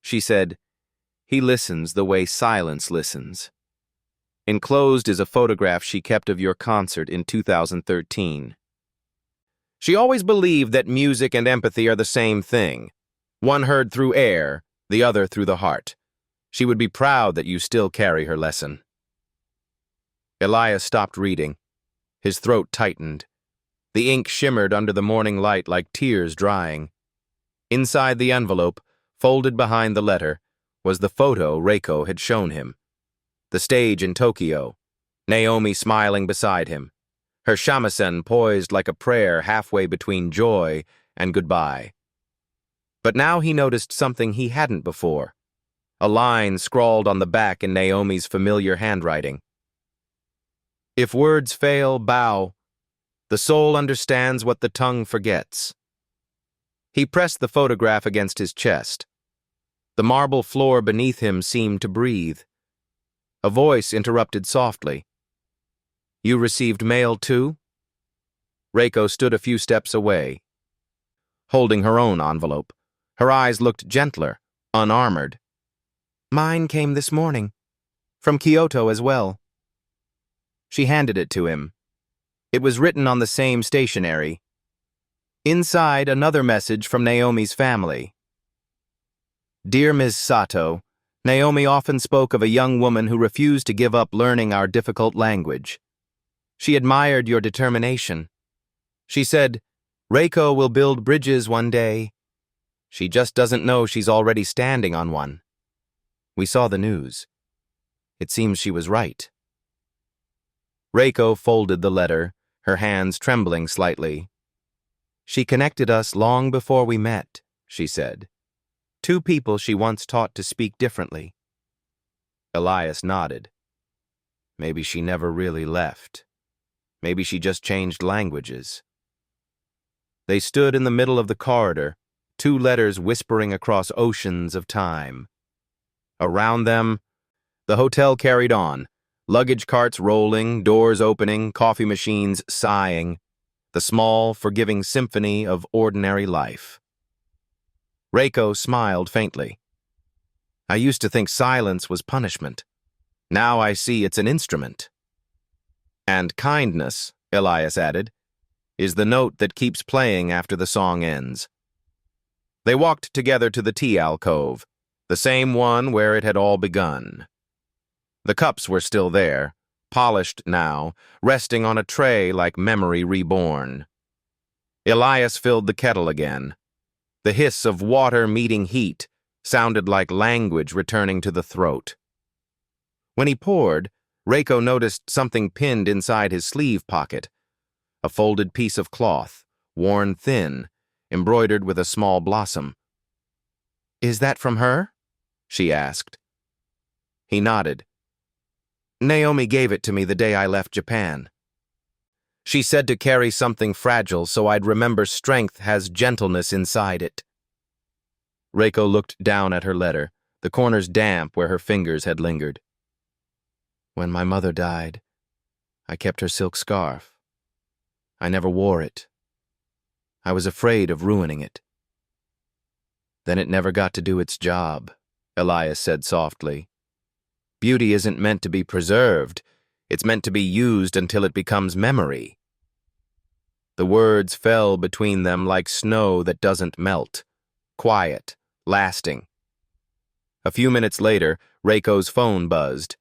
She said, he listens the way silence listens. Enclosed is a photograph she kept of your concert in 2013. She always believed that music and empathy are the same thing. One heard through air, the other through the heart. She would be proud that you still carry her lesson. Elias stopped reading. His throat tightened. The ink shimmered under the morning light like tears drying. Inside the envelope, folded behind the letter, was the photo Reiko had shown him. The stage in Tokyo, Naomi smiling beside him, her shamisen poised like a prayer halfway between joy and goodbye. But now he noticed something he hadn't before. A line scrawled on the back in Naomi's familiar handwriting. If words fail, bow. The soul understands what the tongue forgets. He pressed the photograph against his chest. The marble floor beneath him seemed to breathe. A voice interrupted softly. You received mail too? Reiko stood a few steps away, holding her own envelope. Her eyes looked gentler, unarmored. Mine came this morning, from Kyoto as well. She handed it to him. It was written on the same stationery. Inside, another message from Naomi's family. Dear Ms. Sato, Naomi often spoke of a young woman who refused to give up learning our difficult language. She admired your determination. She said, Reiko will build bridges one day. She just doesn't know she's already standing on one. We saw the news. It seems she was right. Reiko folded the letter, her hands trembling slightly. She connected us long before we met, she said. Two people she once taught to speak differently. Elias nodded. Maybe she never really left. Maybe she just changed languages. They stood in the middle of the corridor, two letters whispering across oceans of time. Around them, the hotel carried on, luggage carts rolling, doors opening, coffee machines sighing, the small, forgiving symphony of ordinary life. Reiko smiled faintly. I used to think silence was punishment. Now I see it's an instrument. And kindness, Elias added, is the note that keeps playing after the song ends. They walked together to the tea alcove, the same one where it had all begun. The cups were still there, polished now, resting on a tray like memory reborn. Elias filled the kettle again. The hiss of water meeting heat sounded like language returning to the throat. When he poured, Reiko noticed something pinned inside his sleeve pocket, a folded piece of cloth, worn thin, embroidered with a small blossom. Is that from her? She asked. He nodded. Naomi gave it to me the day I left Japan. She said to carry something fragile so I'd remember strength has gentleness inside it. Reiko looked down at her letter, the corners damp where her fingers had lingered. When my mother died, I kept her silk scarf. I never wore it. I was afraid of ruining it. Then it never got to do its job, Elias said softly. Beauty isn't meant to be preserved. It's meant to be used until it becomes memory. The words fell between them like snow that doesn't melt. Quiet, lasting. A few minutes later, Reiko's phone buzzed.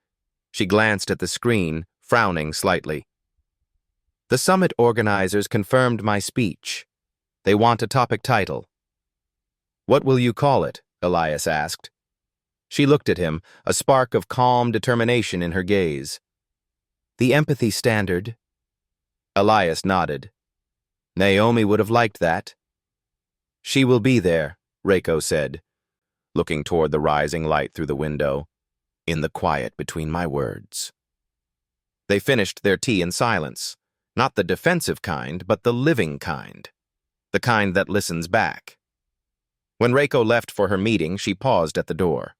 She glanced at the screen, frowning slightly. The summit organizers confirmed my speech. They want a topic title. What will you call it? Elias asked. She looked at him, a spark of calm determination in her gaze. The empathy standard. Elias nodded. Naomi would have liked that. She will be there, Reiko said, looking toward the rising light through the window, in the quiet between my words. They finished their tea in silence, not the defensive kind, but the living kind, the kind that listens back. When Reiko left for her meeting, she paused at the door.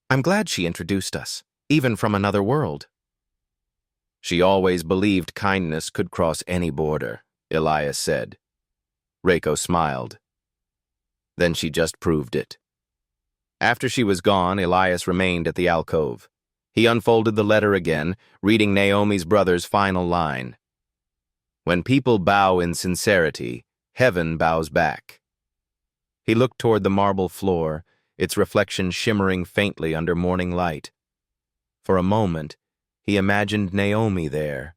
I'm glad she introduced us, even from another world. She always believed kindness could cross any border, Elias said. Reiko smiled. Then she just proved it. After she was gone, Elias remained at the alcove. He unfolded the letter again, reading Naomi's brother's final line. When people bow in sincerity, heaven bows back. He looked toward the marble floor, its reflection shimmering faintly under morning light. For a moment, he imagined Naomi there,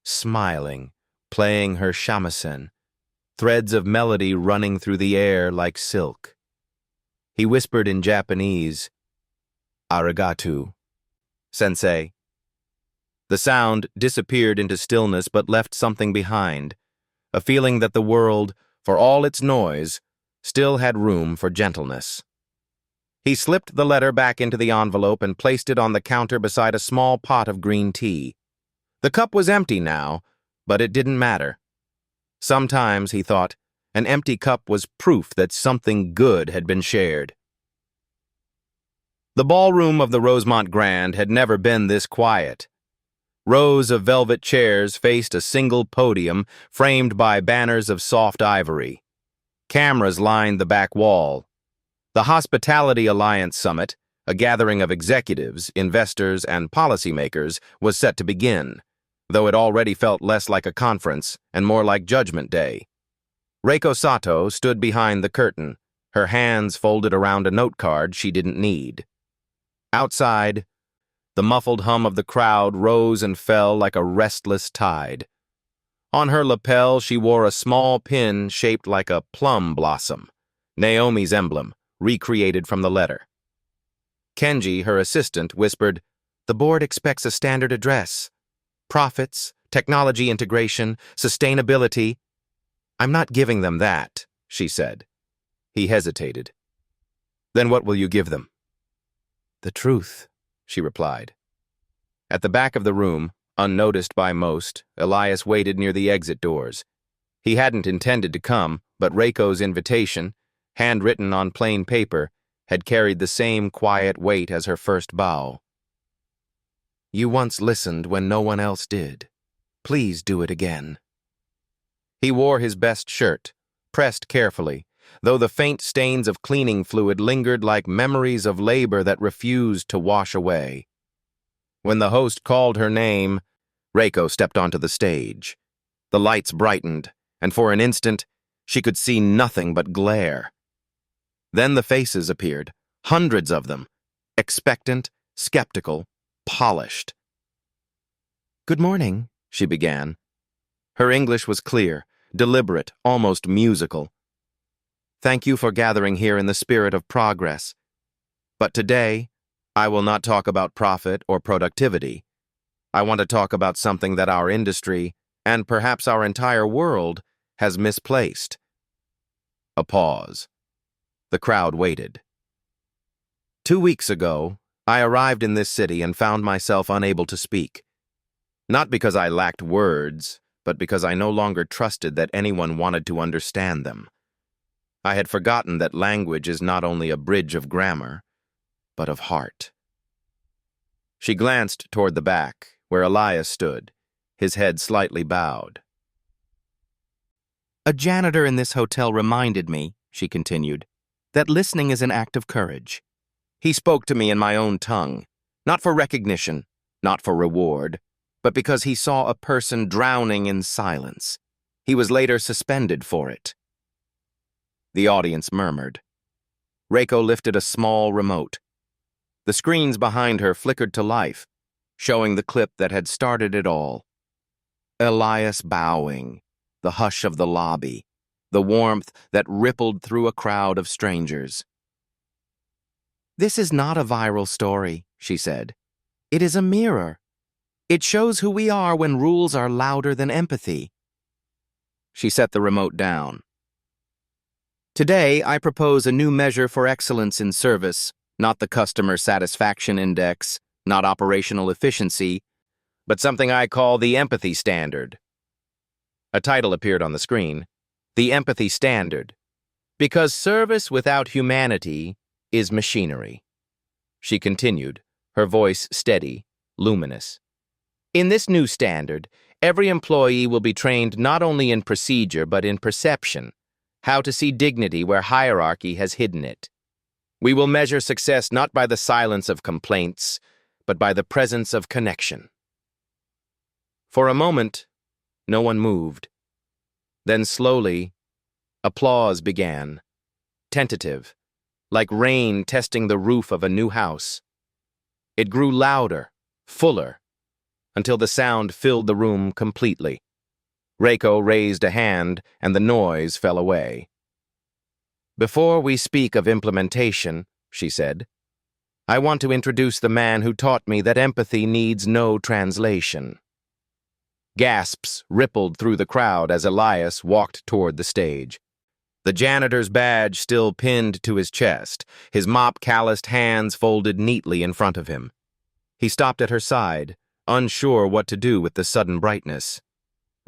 smiling, playing her shamisen, threads of melody running through the air like silk. He whispered in Japanese, "Arigato, sensei." The sound disappeared into stillness but left something behind, a feeling that the world, for all its noise, still had room for gentleness. He slipped the letter back into the envelope and placed it on the counter beside a small pot of green tea. The cup was empty now, but it didn't matter. Sometimes, he thought, an empty cup was proof that something good had been shared. The ballroom of the Rosemont Grand had never been this quiet. Rows of velvet chairs faced a single podium framed by banners of soft ivory. Cameras lined the back wall. The Hospitality Alliance Summit, a gathering of executives, investors, and policymakers, was set to begin, though it already felt less like a conference and more like Judgment Day. Reiko Sato stood behind the curtain, her hands folded around a note card she didn't need. Outside, the muffled hum of the crowd rose and fell like a restless tide. On her lapel, she wore a small pin shaped like a plum blossom, Naomi's emblem, recreated from the letter. Kenji, her assistant, whispered, "The board expects a standard address. Profits, technology integration, sustainability." "I'm not giving them that," she said. He hesitated. "Then what will you give them?" "The truth," she replied. At the back of the room, unnoticed by most, Elias waited near the exit doors. He hadn't intended to come, but Reiko's invitation, handwritten on plain paper, had carried the same quiet weight as her first bow. "You once listened when no one else did. Please do it again." He wore his best shirt, pressed carefully, though the faint stains of cleaning fluid lingered like memories of labor that refused to wash away. When the host called her name, Reiko stepped onto the stage. The lights brightened, and for an instant, she could see nothing but glare. Then the faces appeared, hundreds of them, expectant, skeptical, polished. "Good morning," she began. Her English was clear, deliberate, almost musical. "Thank you for gathering here in the spirit of progress. But today, I will not talk about profit or productivity. I want to talk about something that our industry, and perhaps our entire world, has misplaced." A pause. The crowd waited. 2 weeks ago, I arrived in this city and found myself unable to speak. Not because I lacked words, but because I no longer trusted that anyone wanted to understand them. I had forgotten that language is not only a bridge of grammar, but of heart. She glanced toward the back, where Elias stood, his head slightly bowed. "A janitor in this hotel reminded me," she continued, "that listening is an act of courage. He spoke to me in my own tongue, not for recognition, not for reward, but because he saw a person drowning in silence. He was later suspended for it." The audience murmured. Reiko lifted a small remote. The screens behind her flickered to life, showing the clip that had started it all. Elias bowing, the hush of the lobby, the warmth that rippled through a crowd of strangers. "This is not a viral story," she said. "It is a mirror. It shows who we are when rules are louder than empathy." She set the remote down. "Today, I propose a new measure for excellence in service, not the customer satisfaction index, not operational efficiency, but something I call the empathy standard." A title appeared on the screen, "The Empathy Standard," because service without humanity is machinery. She continued, her voice steady, luminous. "In this new standard, every employee will be trained not only in procedure but in perception, how to see dignity where hierarchy has hidden it. We will measure success not by the silence of complaints, but by the presence of connection." For a moment, no one moved. Then slowly, applause began, tentative, like rain testing the roof of a new house. It grew louder, fuller, until the sound filled the room completely. Reiko raised a hand, and the noise fell away. "Before we speak of implementation," she said, "I want to introduce the man who taught me that empathy needs no translation." Gasps rippled through the crowd as Elias walked toward the stage. The janitor's badge still pinned to his chest, his mop-calloused hands folded neatly in front of him. He stopped at her side, unsure what to do with the sudden brightness.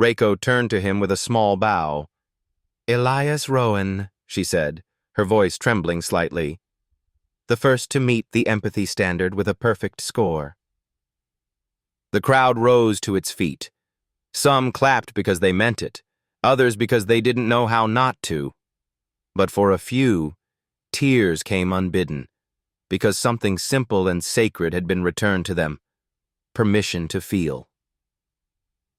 Reiko turned to him with a small bow. "Elias Rowan," she said, her voice trembling slightly. "The first to meet the empathy standard with a perfect score." The crowd rose to its feet. Some clapped because they meant it, others because they didn't know how not to. But for a few, tears came unbidden, because something simple and sacred had been returned to them: permission to feel.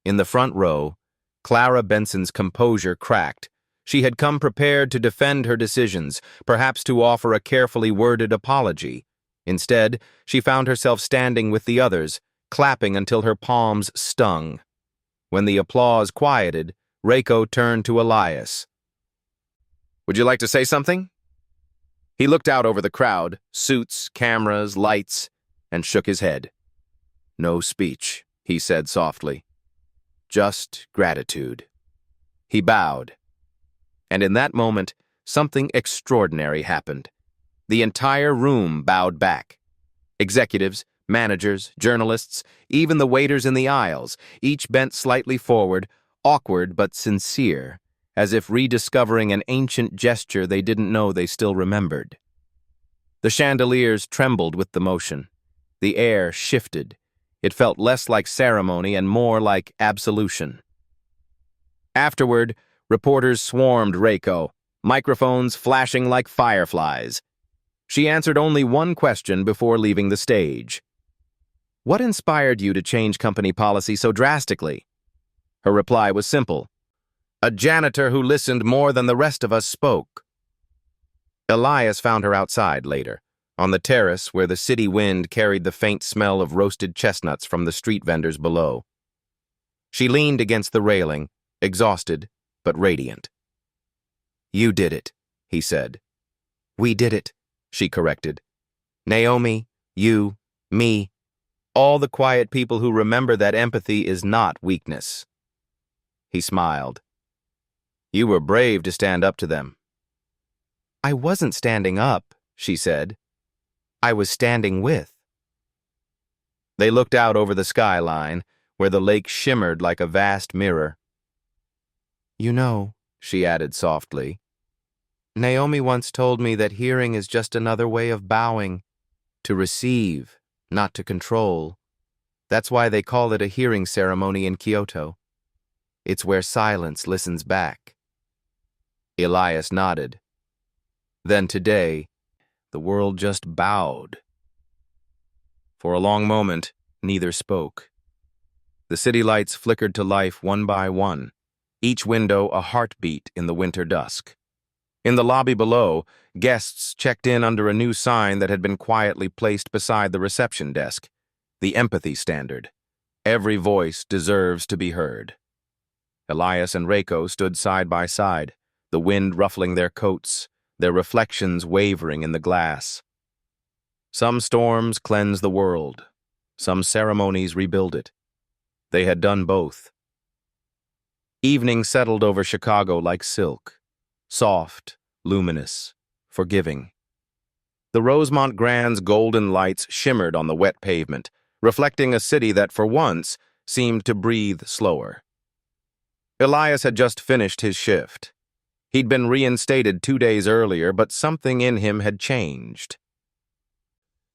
In the front row, Clara Benson's composure cracked. She had come prepared to defend her decisions, perhaps to offer a carefully worded apology. Instead, she found herself standing with the others, clapping until her palms stung. When the applause quieted, Reiko turned to Elias. "Would you like to say something?" He looked out over the crowd, suits, cameras, lights, and shook his head. "No speech," he said softly. "Just gratitude." He bowed. And in that moment, something extraordinary happened. The entire room bowed back. Executives, managers, journalists, even the waiters in the aisles, each bent slightly forward, awkward but sincere, as if rediscovering an ancient gesture they didn't know they still remembered. The chandeliers trembled with the motion. The air shifted. It felt less like ceremony and more like absolution. Afterward, reporters swarmed Reiko, microphones flashing like fireflies. She answered only one question before leaving the stage. "What inspired you to change company policy so drastically?" Her reply was simple: "A janitor who listened more than the rest of us spoke." Elias found her outside later, on the terrace where the city wind carried the faint smell of roasted chestnuts from the street vendors below. She leaned against the railing, exhausted but radiant. "You did it," he said. "We did it," she corrected. "Naomi, you, me, all the quiet people who remember that empathy is not weakness." He smiled. "You were brave to stand up to them." "I wasn't standing up," she said. "I was standing with." They looked out over the skyline, where the lake shimmered like a vast mirror. "You know," she added softly, "Naomi once told me that hearing is just another way of bowing, to receive, not to control. That's why they call it a hearing ceremony in Kyoto. It's where silence listens back." Elias nodded. Then today, the world just bowed. For a long moment, neither spoke. The city lights flickered to life one by one, each window a heartbeat in the winter dusk. In the lobby below, guests checked in under a new sign that had been quietly placed beside the reception desk: the empathy standard. Every voice deserves to be heard. Elias and Reiko stood side by side, the wind ruffling their coats, their reflections wavering in the glass. Some storms cleanse the world. Some ceremonies rebuild it. They had done both. Evening settled over Chicago like silk, soft, luminous, forgiving. The Rosemont Grand's golden lights shimmered on the wet pavement, reflecting a city that for once seemed to breathe slower. Elias had just finished his shift. He'd been reinstated 2 days earlier, but something in him had changed.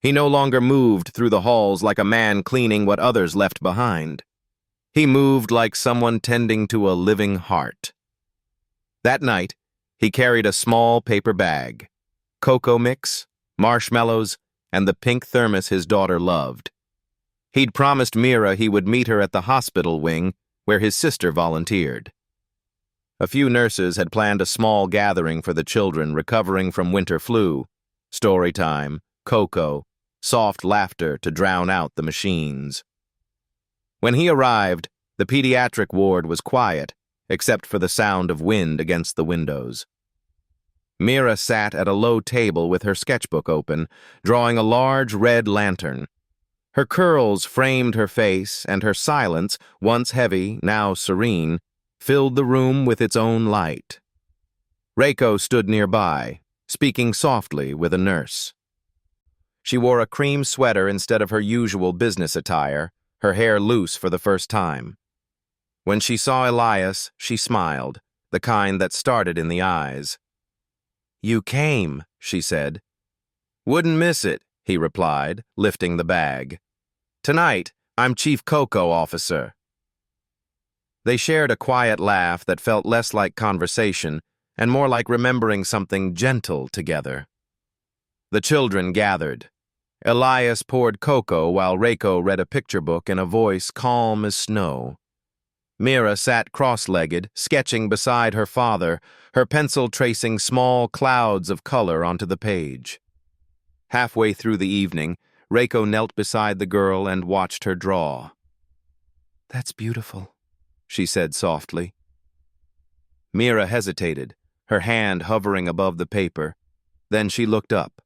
He no longer moved through the halls like a man cleaning what others left behind. He moved like someone tending to a living heart. That night, he carried a small paper bag, cocoa mix, marshmallows, and the pink thermos his daughter loved. He'd promised Mira he would meet her at the hospital wing where his sister volunteered. A few nurses had planned a small gathering for the children recovering from winter flu. Story time, cocoa, soft laughter to drown out the machines. When he arrived, the pediatric ward was quiet, except for the sound of wind against the windows. Mira sat at a low table with her sketchbook open, drawing a large red lantern. Her curls framed her face, and her silence, once heavy, now serene, filled the room with its own light. Reiko stood nearby, speaking softly with a nurse. She wore a cream sweater instead of her usual business attire, her hair loose for the first time. When she saw Elias, she smiled, the kind that started in the eyes. "You came," she said. "Wouldn't miss it," he replied, lifting the bag. "Tonight, I'm Chief Cocoa Officer." They shared a quiet laugh that felt less like conversation and more like remembering something gentle together. The children gathered. Elias poured cocoa while Reiko read a picture book in a voice calm as snow. Mira sat cross-legged, sketching beside her father, her pencil tracing small clouds of color onto the page. Halfway through the evening, Reiko knelt beside the girl and watched her draw. "That's beautiful," she said softly. Mira hesitated, her hand hovering above the paper. Then she looked up.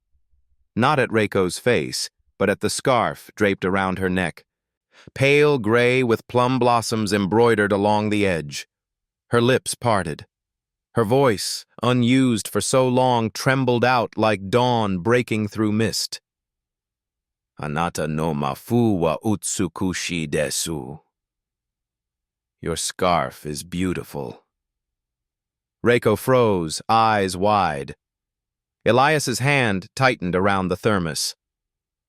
Not at Reiko's face, but at the scarf draped around her neck. Pale gray with plum blossoms embroidered along the edge. Her lips parted. Her voice, unused for so long, trembled out like dawn breaking through mist. "Anata no mafu wa utsukushi desu." Your scarf is beautiful. Reiko froze, eyes wide. Elias's hand tightened around the thermos.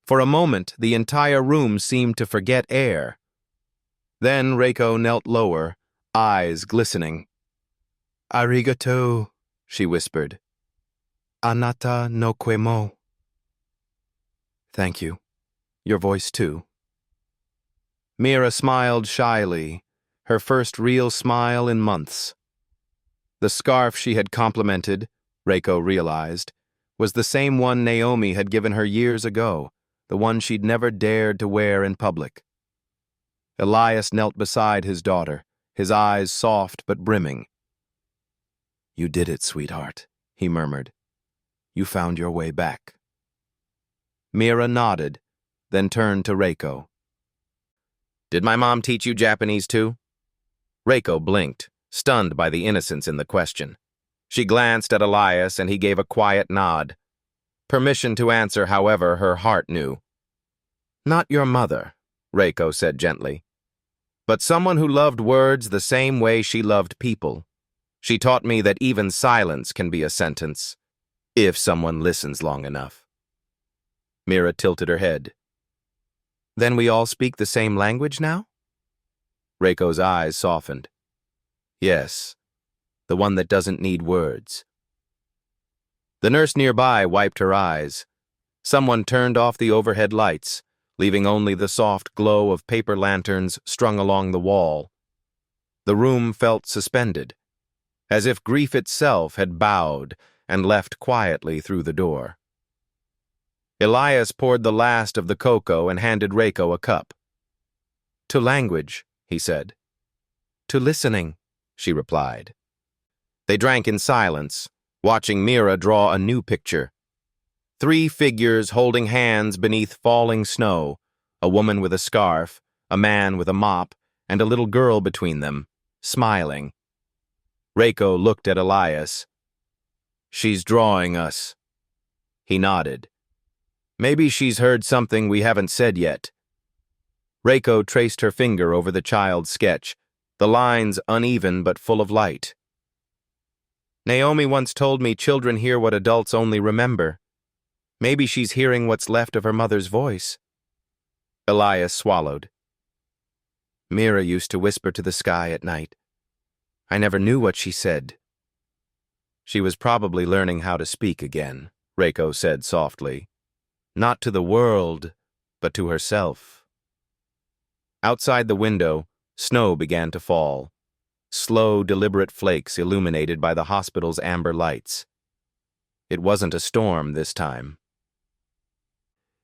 For a moment, the entire room seemed to forget air. Then Reiko knelt lower, eyes glistening. "Arigato," she whispered. "Anata no koemo." "Thank you. Your voice too." Mira smiled shyly, her first real smile in months. The scarf she had complimented, Reiko realized, was the same one Naomi had given her years ago, the one she'd never dared to wear in public. Elias knelt beside his daughter, his eyes soft but brimming. "You did it, sweetheart," he murmured. "You found your way back." Mira nodded, then turned to Reiko. "Did my mom teach you Japanese too?" Reiko blinked, stunned by the innocence in the question. She glanced at Elias and he gave a quiet nod. Permission to answer, however, her heart knew. "Not your mother," Reiko said gently, "but someone who loved words the same way she loved people. She taught me that even silence can be a sentence, if someone listens long enough." Mira tilted her head. "Then we all speak the same language now?" Reiko's eyes softened. "Yes, the one that doesn't need words." The nurse nearby wiped her eyes. Someone turned off the overhead lights, leaving only the soft glow of paper lanterns strung along the wall. The room felt suspended, as if grief itself had bowed and left quietly through the door. Elias poured the last of the cocoa and handed Reiko a cup. "To language," he said. "To listening," she replied. They drank in silence, watching Mira draw a new picture. 3 figures holding hands beneath falling snow, a woman with a scarf, a man with a mop, and a little girl between them, smiling. Reiko looked at Elias. "She's drawing us." He nodded. "Maybe she's heard something we haven't said yet." Reiko traced her finger over the child's sketch, the lines uneven but full of light. "Naomi once told me children hear what adults only remember. Maybe she's hearing what's left of her mother's voice." Elias swallowed. "Mira used to whisper to the sky at night. I never knew what she said." "She was probably learning how to speak again," Reiko said softly. "Not to the world, but to herself." Outside the window, snow began to fall. slow, deliberate flakes illuminated by the hospital's amber lights. It wasn't a storm this time.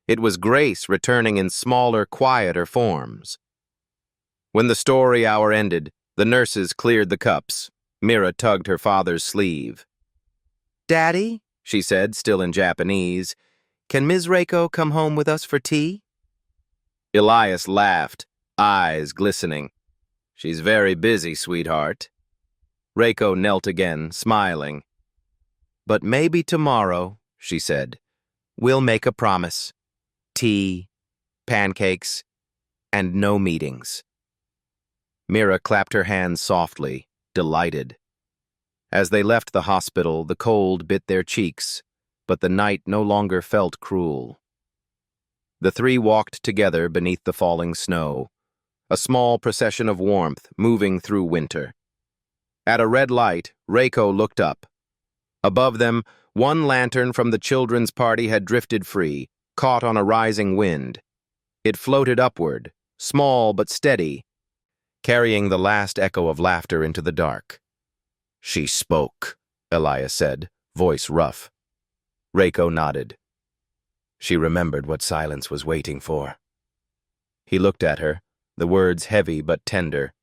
It was grace returning in smaller, quieter forms. When the story hour ended, the nurses cleared the cups. Mira tugged her father's sleeve. "Daddy," she said, still in Japanese, "can Ms. Reiko come home with us for tea?" Elias laughed, eyes glistening. "She's very busy, sweetheart." Reiko knelt again, smiling. "But maybe tomorrow," she said. "We'll make a promise. Tea, pancakes, and no meetings." Mira clapped her hands softly, delighted. As they left the hospital, the cold bit their cheeks, but the night no longer felt cruel. The three walked together beneath the falling snow, a small procession of warmth moving through winter. At a red light, Reiko looked up. Above them, one lantern from the children's party had drifted free, caught on a rising wind. It floated upward, small but steady, carrying the last echo of laughter into the dark. "She spoke," Elias said, voice rough. Reiko nodded. She remembered what silence was waiting for. He looked at her, the words heavy but tender.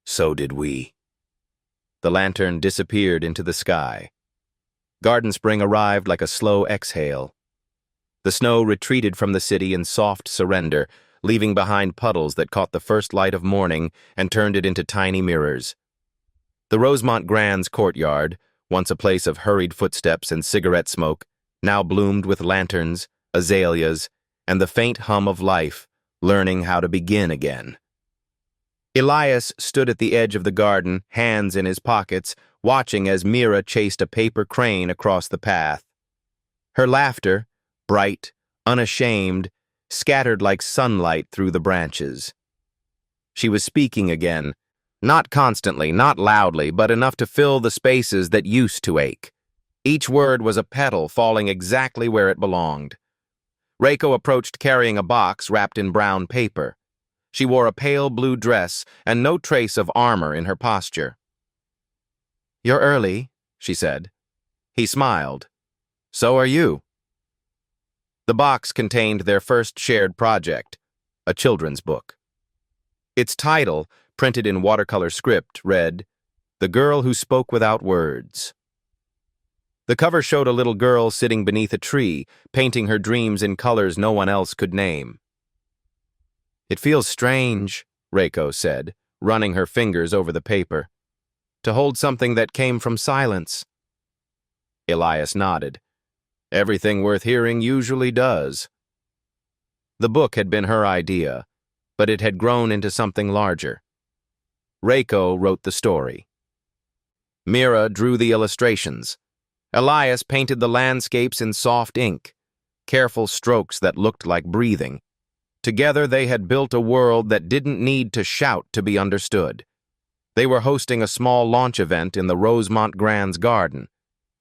"So did we." The lantern disappeared into the sky. Garden Spring arrived like a slow exhale. The snow retreated from the city in soft surrender, leaving behind puddles that caught the first light of morning and turned it into tiny mirrors. The Rosemont Grand's courtyard, once a place of hurried footsteps and cigarette smoke, now bloomed with lanterns, azaleas, and the faint hum of life, learning how to begin again. Elias stood at the edge of the garden, hands in his pockets, watching as Mira chased a paper crane across the path. Her laughter, bright, unashamed, scattered like sunlight through the branches. She was speaking again, not constantly, not loudly, but enough to fill the spaces that used to ache. Each word was a petal falling exactly where it belonged. Reiko approached carrying a box wrapped in brown paper. She wore a pale blue dress and no trace of armor in her posture. "You're early," she said. He smiled. "So are you." The box contained their first shared project, a children's book. Its title, printed in watercolor script, read, "The Girl Who Spoke Without Words." The cover showed a little girl sitting beneath a tree, painting her dreams in colors no one else could name. "It feels strange," Reiko said, running her fingers over the paper, "to hold something that came from silence." Elias nodded. "Everything worth hearing usually does." The book had been her idea, but it had grown into something larger. Reiko wrote the story. Mira drew the illustrations. Elias painted the landscapes in soft ink, careful strokes that looked like breathing. Together they had built a world that didn't need to shout to be understood. They were hosting a small launch event in the Rosemont Grand's garden.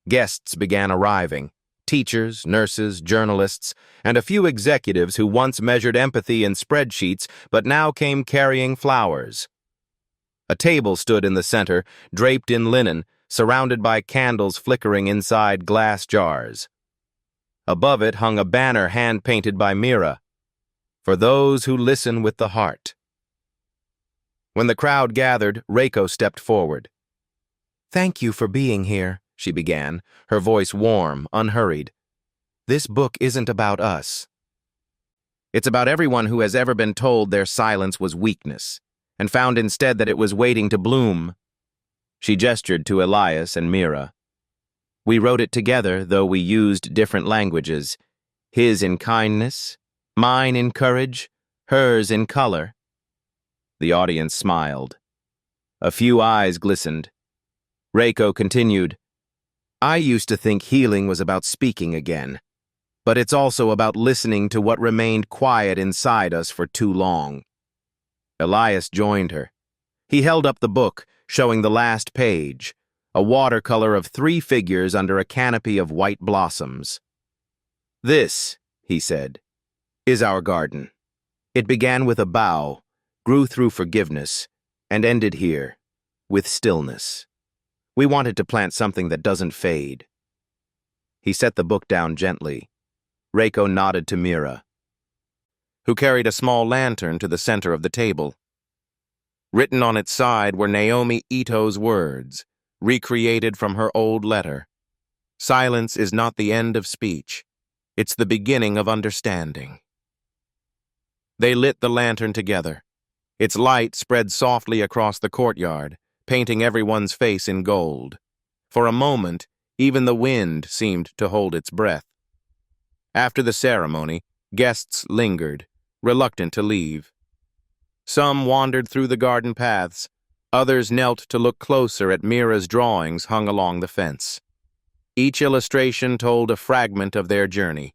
Guests began arriving. Teachers, nurses, journalists, and a few executives who once measured empathy in spreadsheets but now came carrying flowers. A table stood in the center, draped in linen, surrounded by candles flickering inside glass jars. Above it hung a banner hand-painted by Mira, "For those who listen with the heart." When the crowd gathered, Reiko stepped forward. "Thank you for being here," she began, her voice warm, unhurried. "This book isn't about us. It's about everyone who has ever been told their silence was weakness, and found instead that it was waiting to bloom." She gestured to Elias and Mira. "We wrote it together, though we used different languages. His in kindness, mine in courage, hers in color." The audience smiled. A few eyes glistened. Reiko continued, "I used to think healing was about speaking again, but it's also about listening to what remained quiet inside us for too long." Elias joined her. He held up the book, showing the last page, a watercolor of 3 figures under a canopy of white blossoms. "This," he said, "is our garden. It began with a bow, grew through forgiveness, and ended here. with stillness. We wanted to plant something that doesn't fade. He set the book down gently. Reiko nodded to Mira, who carried a small lantern to the center of the table. Written on its side were Naomi Ito's words, recreated from her old letter. Silence is not the end of speech. It's the beginning of understanding. They lit the lantern together. Its light spread softly across the courtyard, painting everyone's face in gold. For a moment, even the wind seemed to hold its breath. After the ceremony, guests lingered, reluctant to leave. Some wandered through the garden paths. Others knelt to look closer at Mira's drawings hung along the fence. Each illustration told a fragment of their journey.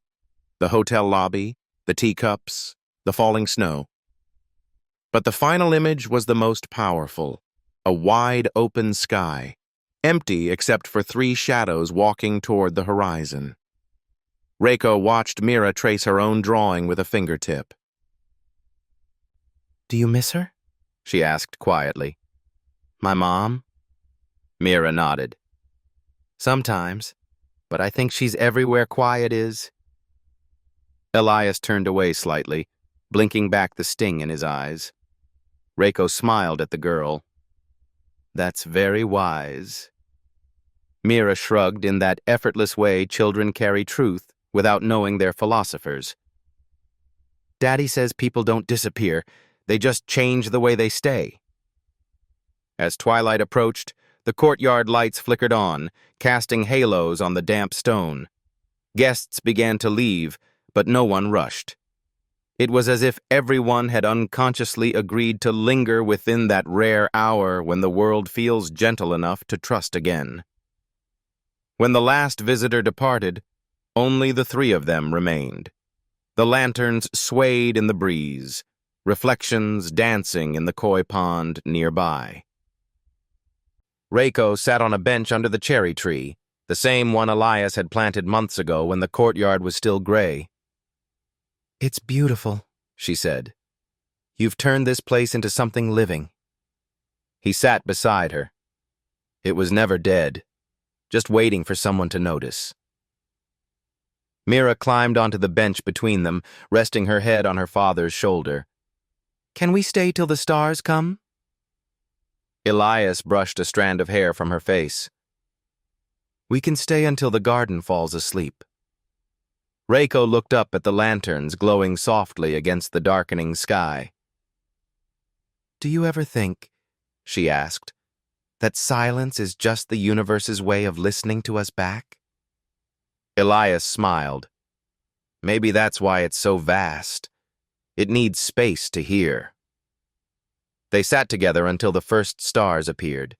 The hotel lobby, the teacups, the falling snow. But the final image was the most powerful, a wide open sky, empty except for 3 shadows walking toward the horizon. Reiko watched Mira trace her own drawing with a fingertip. "Do you miss her?" she asked quietly. "My mom?" Mira nodded. "Sometimes, but I think she's everywhere quiet is." Elias turned away slightly, blinking back the sting in his eyes. Reiko smiled at the girl. "That's very wise." Mira shrugged in that effortless way children carry truth without knowing they're philosophers. "Daddy says people don't disappear, they just change the way they stay." As twilight approached, the courtyard lights flickered on, casting halos on the damp stone. Guests began to leave, but no one rushed. It was as if everyone had unconsciously agreed to linger within that rare hour when the world feels gentle enough to trust again. When the last visitor departed, only the 3 of them remained. The lanterns swayed in the breeze, reflections dancing in the koi pond nearby. Reiko sat on a bench under the cherry tree, the same one Elias had planted months ago when the courtyard was still gray. "It's beautiful," she said. "You've turned this place into something living." He sat beside her. It was never dead, just waiting for someone to notice. Mira climbed onto the bench between them, resting her head on her father's shoulder. "Can we stay till the stars come?" Elias brushed a strand of hair from her face. "We can stay until the garden falls asleep." Reiko looked up at the lanterns glowing softly against the darkening sky. "Do you ever think," she asked, "that silence is just the universe's way of listening to us back?" Elias smiled. "Maybe that's why it's so vast. It needs space to hear." They sat together until the first stars appeared,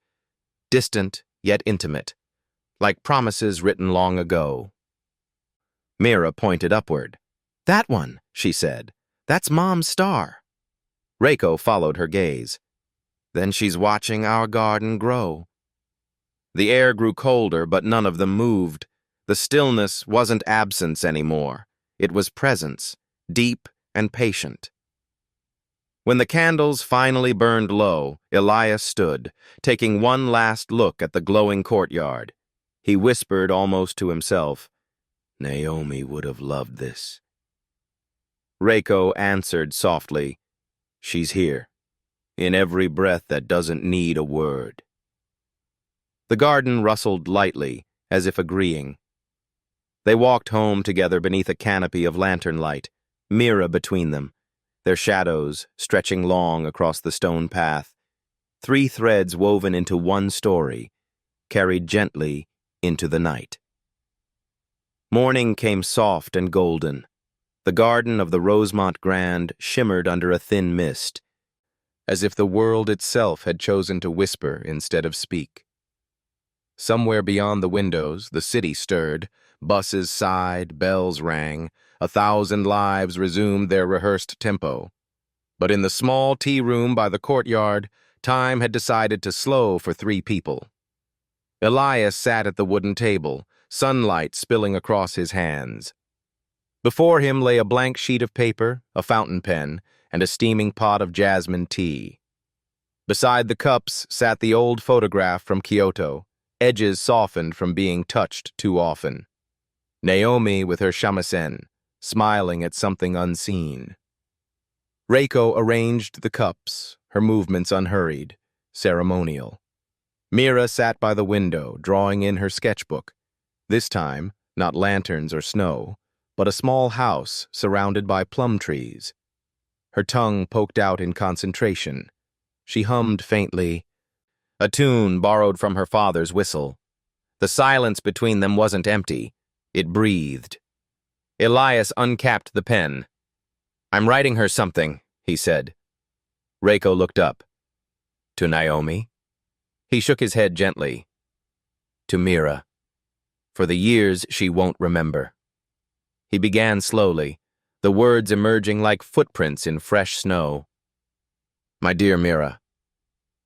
distant yet intimate, like promises written long ago. Mira pointed upward. "That one," she said. "That's Mom's star." Reiko followed her gaze. "Then she's watching our garden grow." The air grew colder, but none of them moved. The stillness wasn't absence anymore. It was presence, deep and patient. When the candles finally burned low, Elias stood, taking one last look at the glowing courtyard. He whispered almost to himself, "Naomi would have loved this." Reiko answered softly, "She's here, in every breath that doesn't need a word." The garden rustled lightly, as if agreeing. They walked home together beneath a canopy of lantern light, Mira between them, their shadows stretching long across the stone path, 3 threads woven into one story, carried gently into the night. Morning came soft and golden. The garden of the Rosemont Grand shimmered under a thin mist, as if the world itself had chosen to whisper instead of speak. Somewhere beyond the windows, the city stirred, buses sighed, bells rang, 1,000 lives resumed their rehearsed tempo. But in the small tea room by the courtyard, time had decided to slow for 3 people. Elias sat at the wooden table, sunlight spilling across his hands. Before him lay a blank sheet of paper, a fountain pen, and a steaming pot of jasmine tea. Beside the cups sat the old photograph from Kyoto, edges softened from being touched too often. Naomi with her shamisen, smiling at something unseen. Reiko arranged the cups, her movements unhurried, ceremonial. Mira sat by the window, drawing in her sketchbook. This time, not lanterns or snow, but a small house surrounded by plum trees. Her tongue poked out in concentration. She hummed faintly, a tune borrowed from her father's whistle. The silence between them wasn't empty. It breathed. Elias uncapped the pen. "I'm writing her something," he said. Reiko looked up. "To Naomi?" He shook his head gently. "To Mira. For the years she won't remember." He began slowly, the words emerging like footprints in fresh snow. "My dear Mira,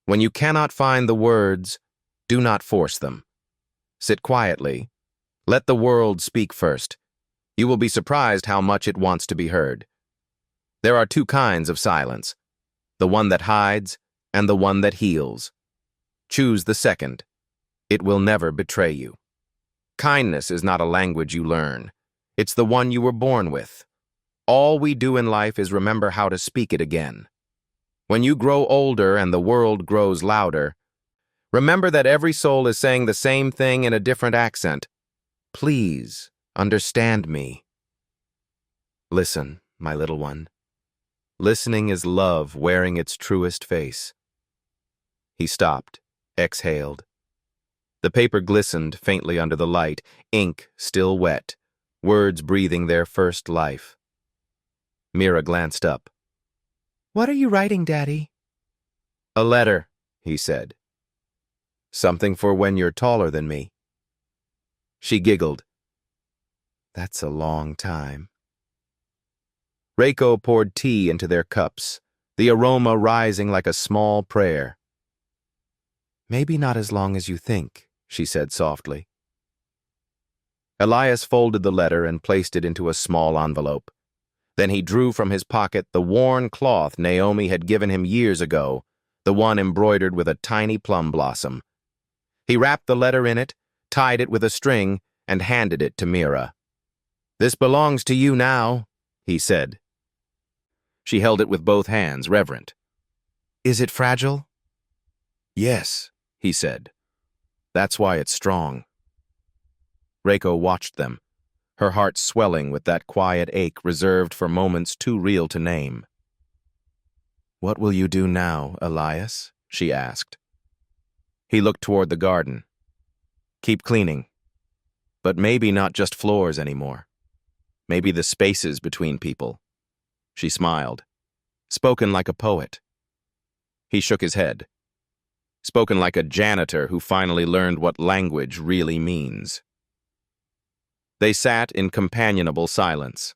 when you cannot find the words, do not force them. Sit quietly. Let the world speak first. You will be surprised how much it wants to be heard. There are two kinds of silence, the one that hides and the one that heals. Choose the second. It will never betray you. Kindness is not a language you learn. It's the one you were born with. All we do in life is remember how to speak it again. When you grow older and the world grows louder, remember that every soul is saying the same thing in a different accent. Please, understand me. Listen, my little one. Listening is love wearing its truest face." He stopped, exhaled. The paper glistened faintly under the light, ink still wet, words breathing their first life. Mira glanced up. "What are you writing, Daddy?" "A letter," he said. "Something for when you're taller than me." She giggled. "That's a long time." Reiko poured tea into their cups, the aroma rising like a small prayer. "Maybe not as long as you think," she said softly. Elias folded the letter and placed it into a small envelope. Then he drew from his pocket the worn cloth Naomi had given him years ago, the one embroidered with a tiny plum blossom. He wrapped the letter in it, tied it with a string, and handed it to Mira. "This belongs to you now," he said. She held it with both hands, reverent. "Is it fragile?" "Yes," he said. "That's why it's strong." Reiko watched them, her heart swelling with that quiet ache reserved for moments too real to name. "What will you do now, Elias?" she asked. He looked toward the garden. "Keep cleaning. But maybe not just floors anymore. Maybe the spaces between people." She smiled. "Spoken like a poet." He shook his head. "Spoken like a janitor who finally learned what language really means." They sat in companionable silence.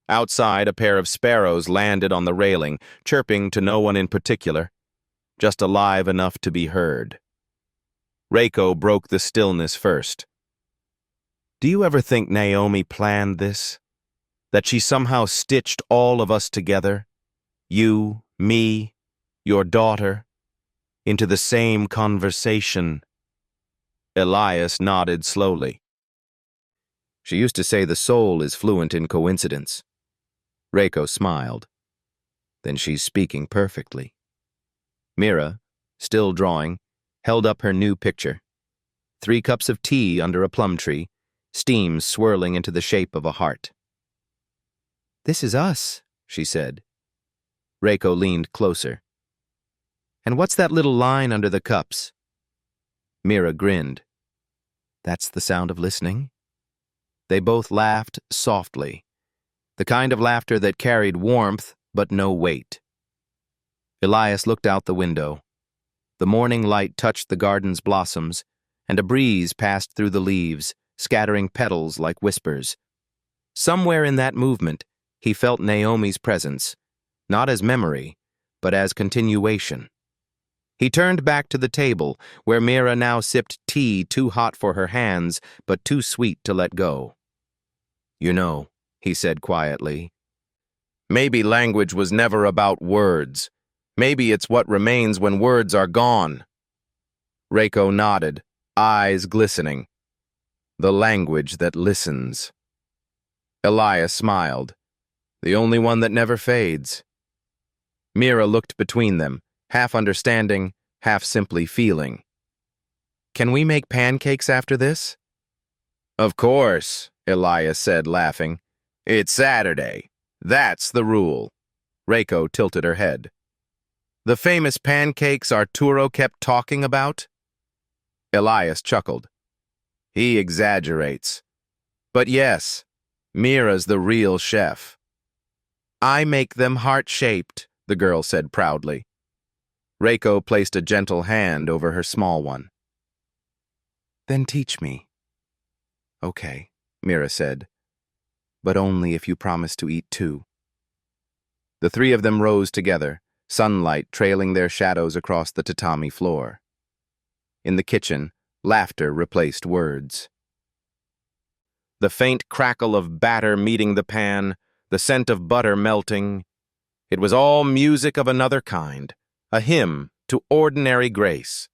Outside, a pair of sparrows landed on the railing, chirping to no one in particular, just alive enough to be heard. Reiko broke the stillness first. "Do you ever think Naomi planned this? That she somehow stitched all of us together, you, me, your daughter, into the same conversation?" Elias nodded slowly. "She used to say the soul is fluent in coincidence." Reiko smiled. "Then she's speaking perfectly." Mira, still drawing, held up her new picture. 3 cups of tea under a plum tree, steam swirling into the shape of a heart. "This is us," she said. Reiko leaned closer. "And what's that little line under the cups?" Mira grinned. "That's the sound of listening." They both laughed softly, the kind of laughter that carried warmth but no weight. Elias looked out the window. The morning light touched the garden's blossoms, and a breeze passed through the leaves, scattering petals like whispers. Somewhere in that movement, he felt Naomi's presence, not as memory, but as continuation. He turned back to the table, where Mira now sipped tea too hot for her hands, but too sweet to let go. "You know," he said quietly, "maybe language was never about words. Maybe it's what remains when words are gone. Reiko nodded, eyes glistening. The language that listens. Elias smiled. The only one that never fades. Mira looked between them, half understanding, half simply feeling. Can we make pancakes after this? Of course, Elias said, laughing. It's Saturday. That's the rule. Reiko tilted her head. The famous pancakes Arturo kept talking about? Elias chuckled. He exaggerates. But yes, Mira's the real chef. I make them heart-shaped, the girl said proudly. Reiko placed a gentle hand over her small one. Then teach me. Okay, Mira said, but only if you promise to eat too. The three of them rose together, sunlight trailing their shadows across the tatami floor. In the kitchen, laughter replaced words. The faint crackle of batter meeting the pan, the scent of butter melting. It was all music of another kind, a hymn to ordinary grace.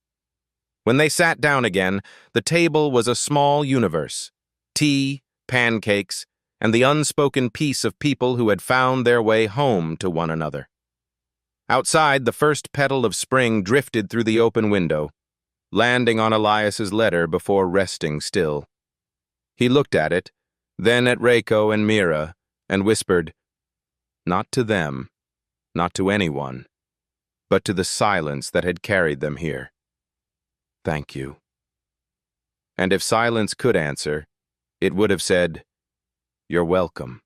When they sat down again, the table was a small universe. Tea, pancakes, and the unspoken peace of people who had found their way home to one another. Outside, the first petal of spring drifted through the open window, landing on Elias's letter before resting still. He looked at it, then at Reiko and Mira, and whispered, not to them, not to anyone, but to the silence that had carried them here. Thank you. And if silence could answer, it would have said, you're welcome.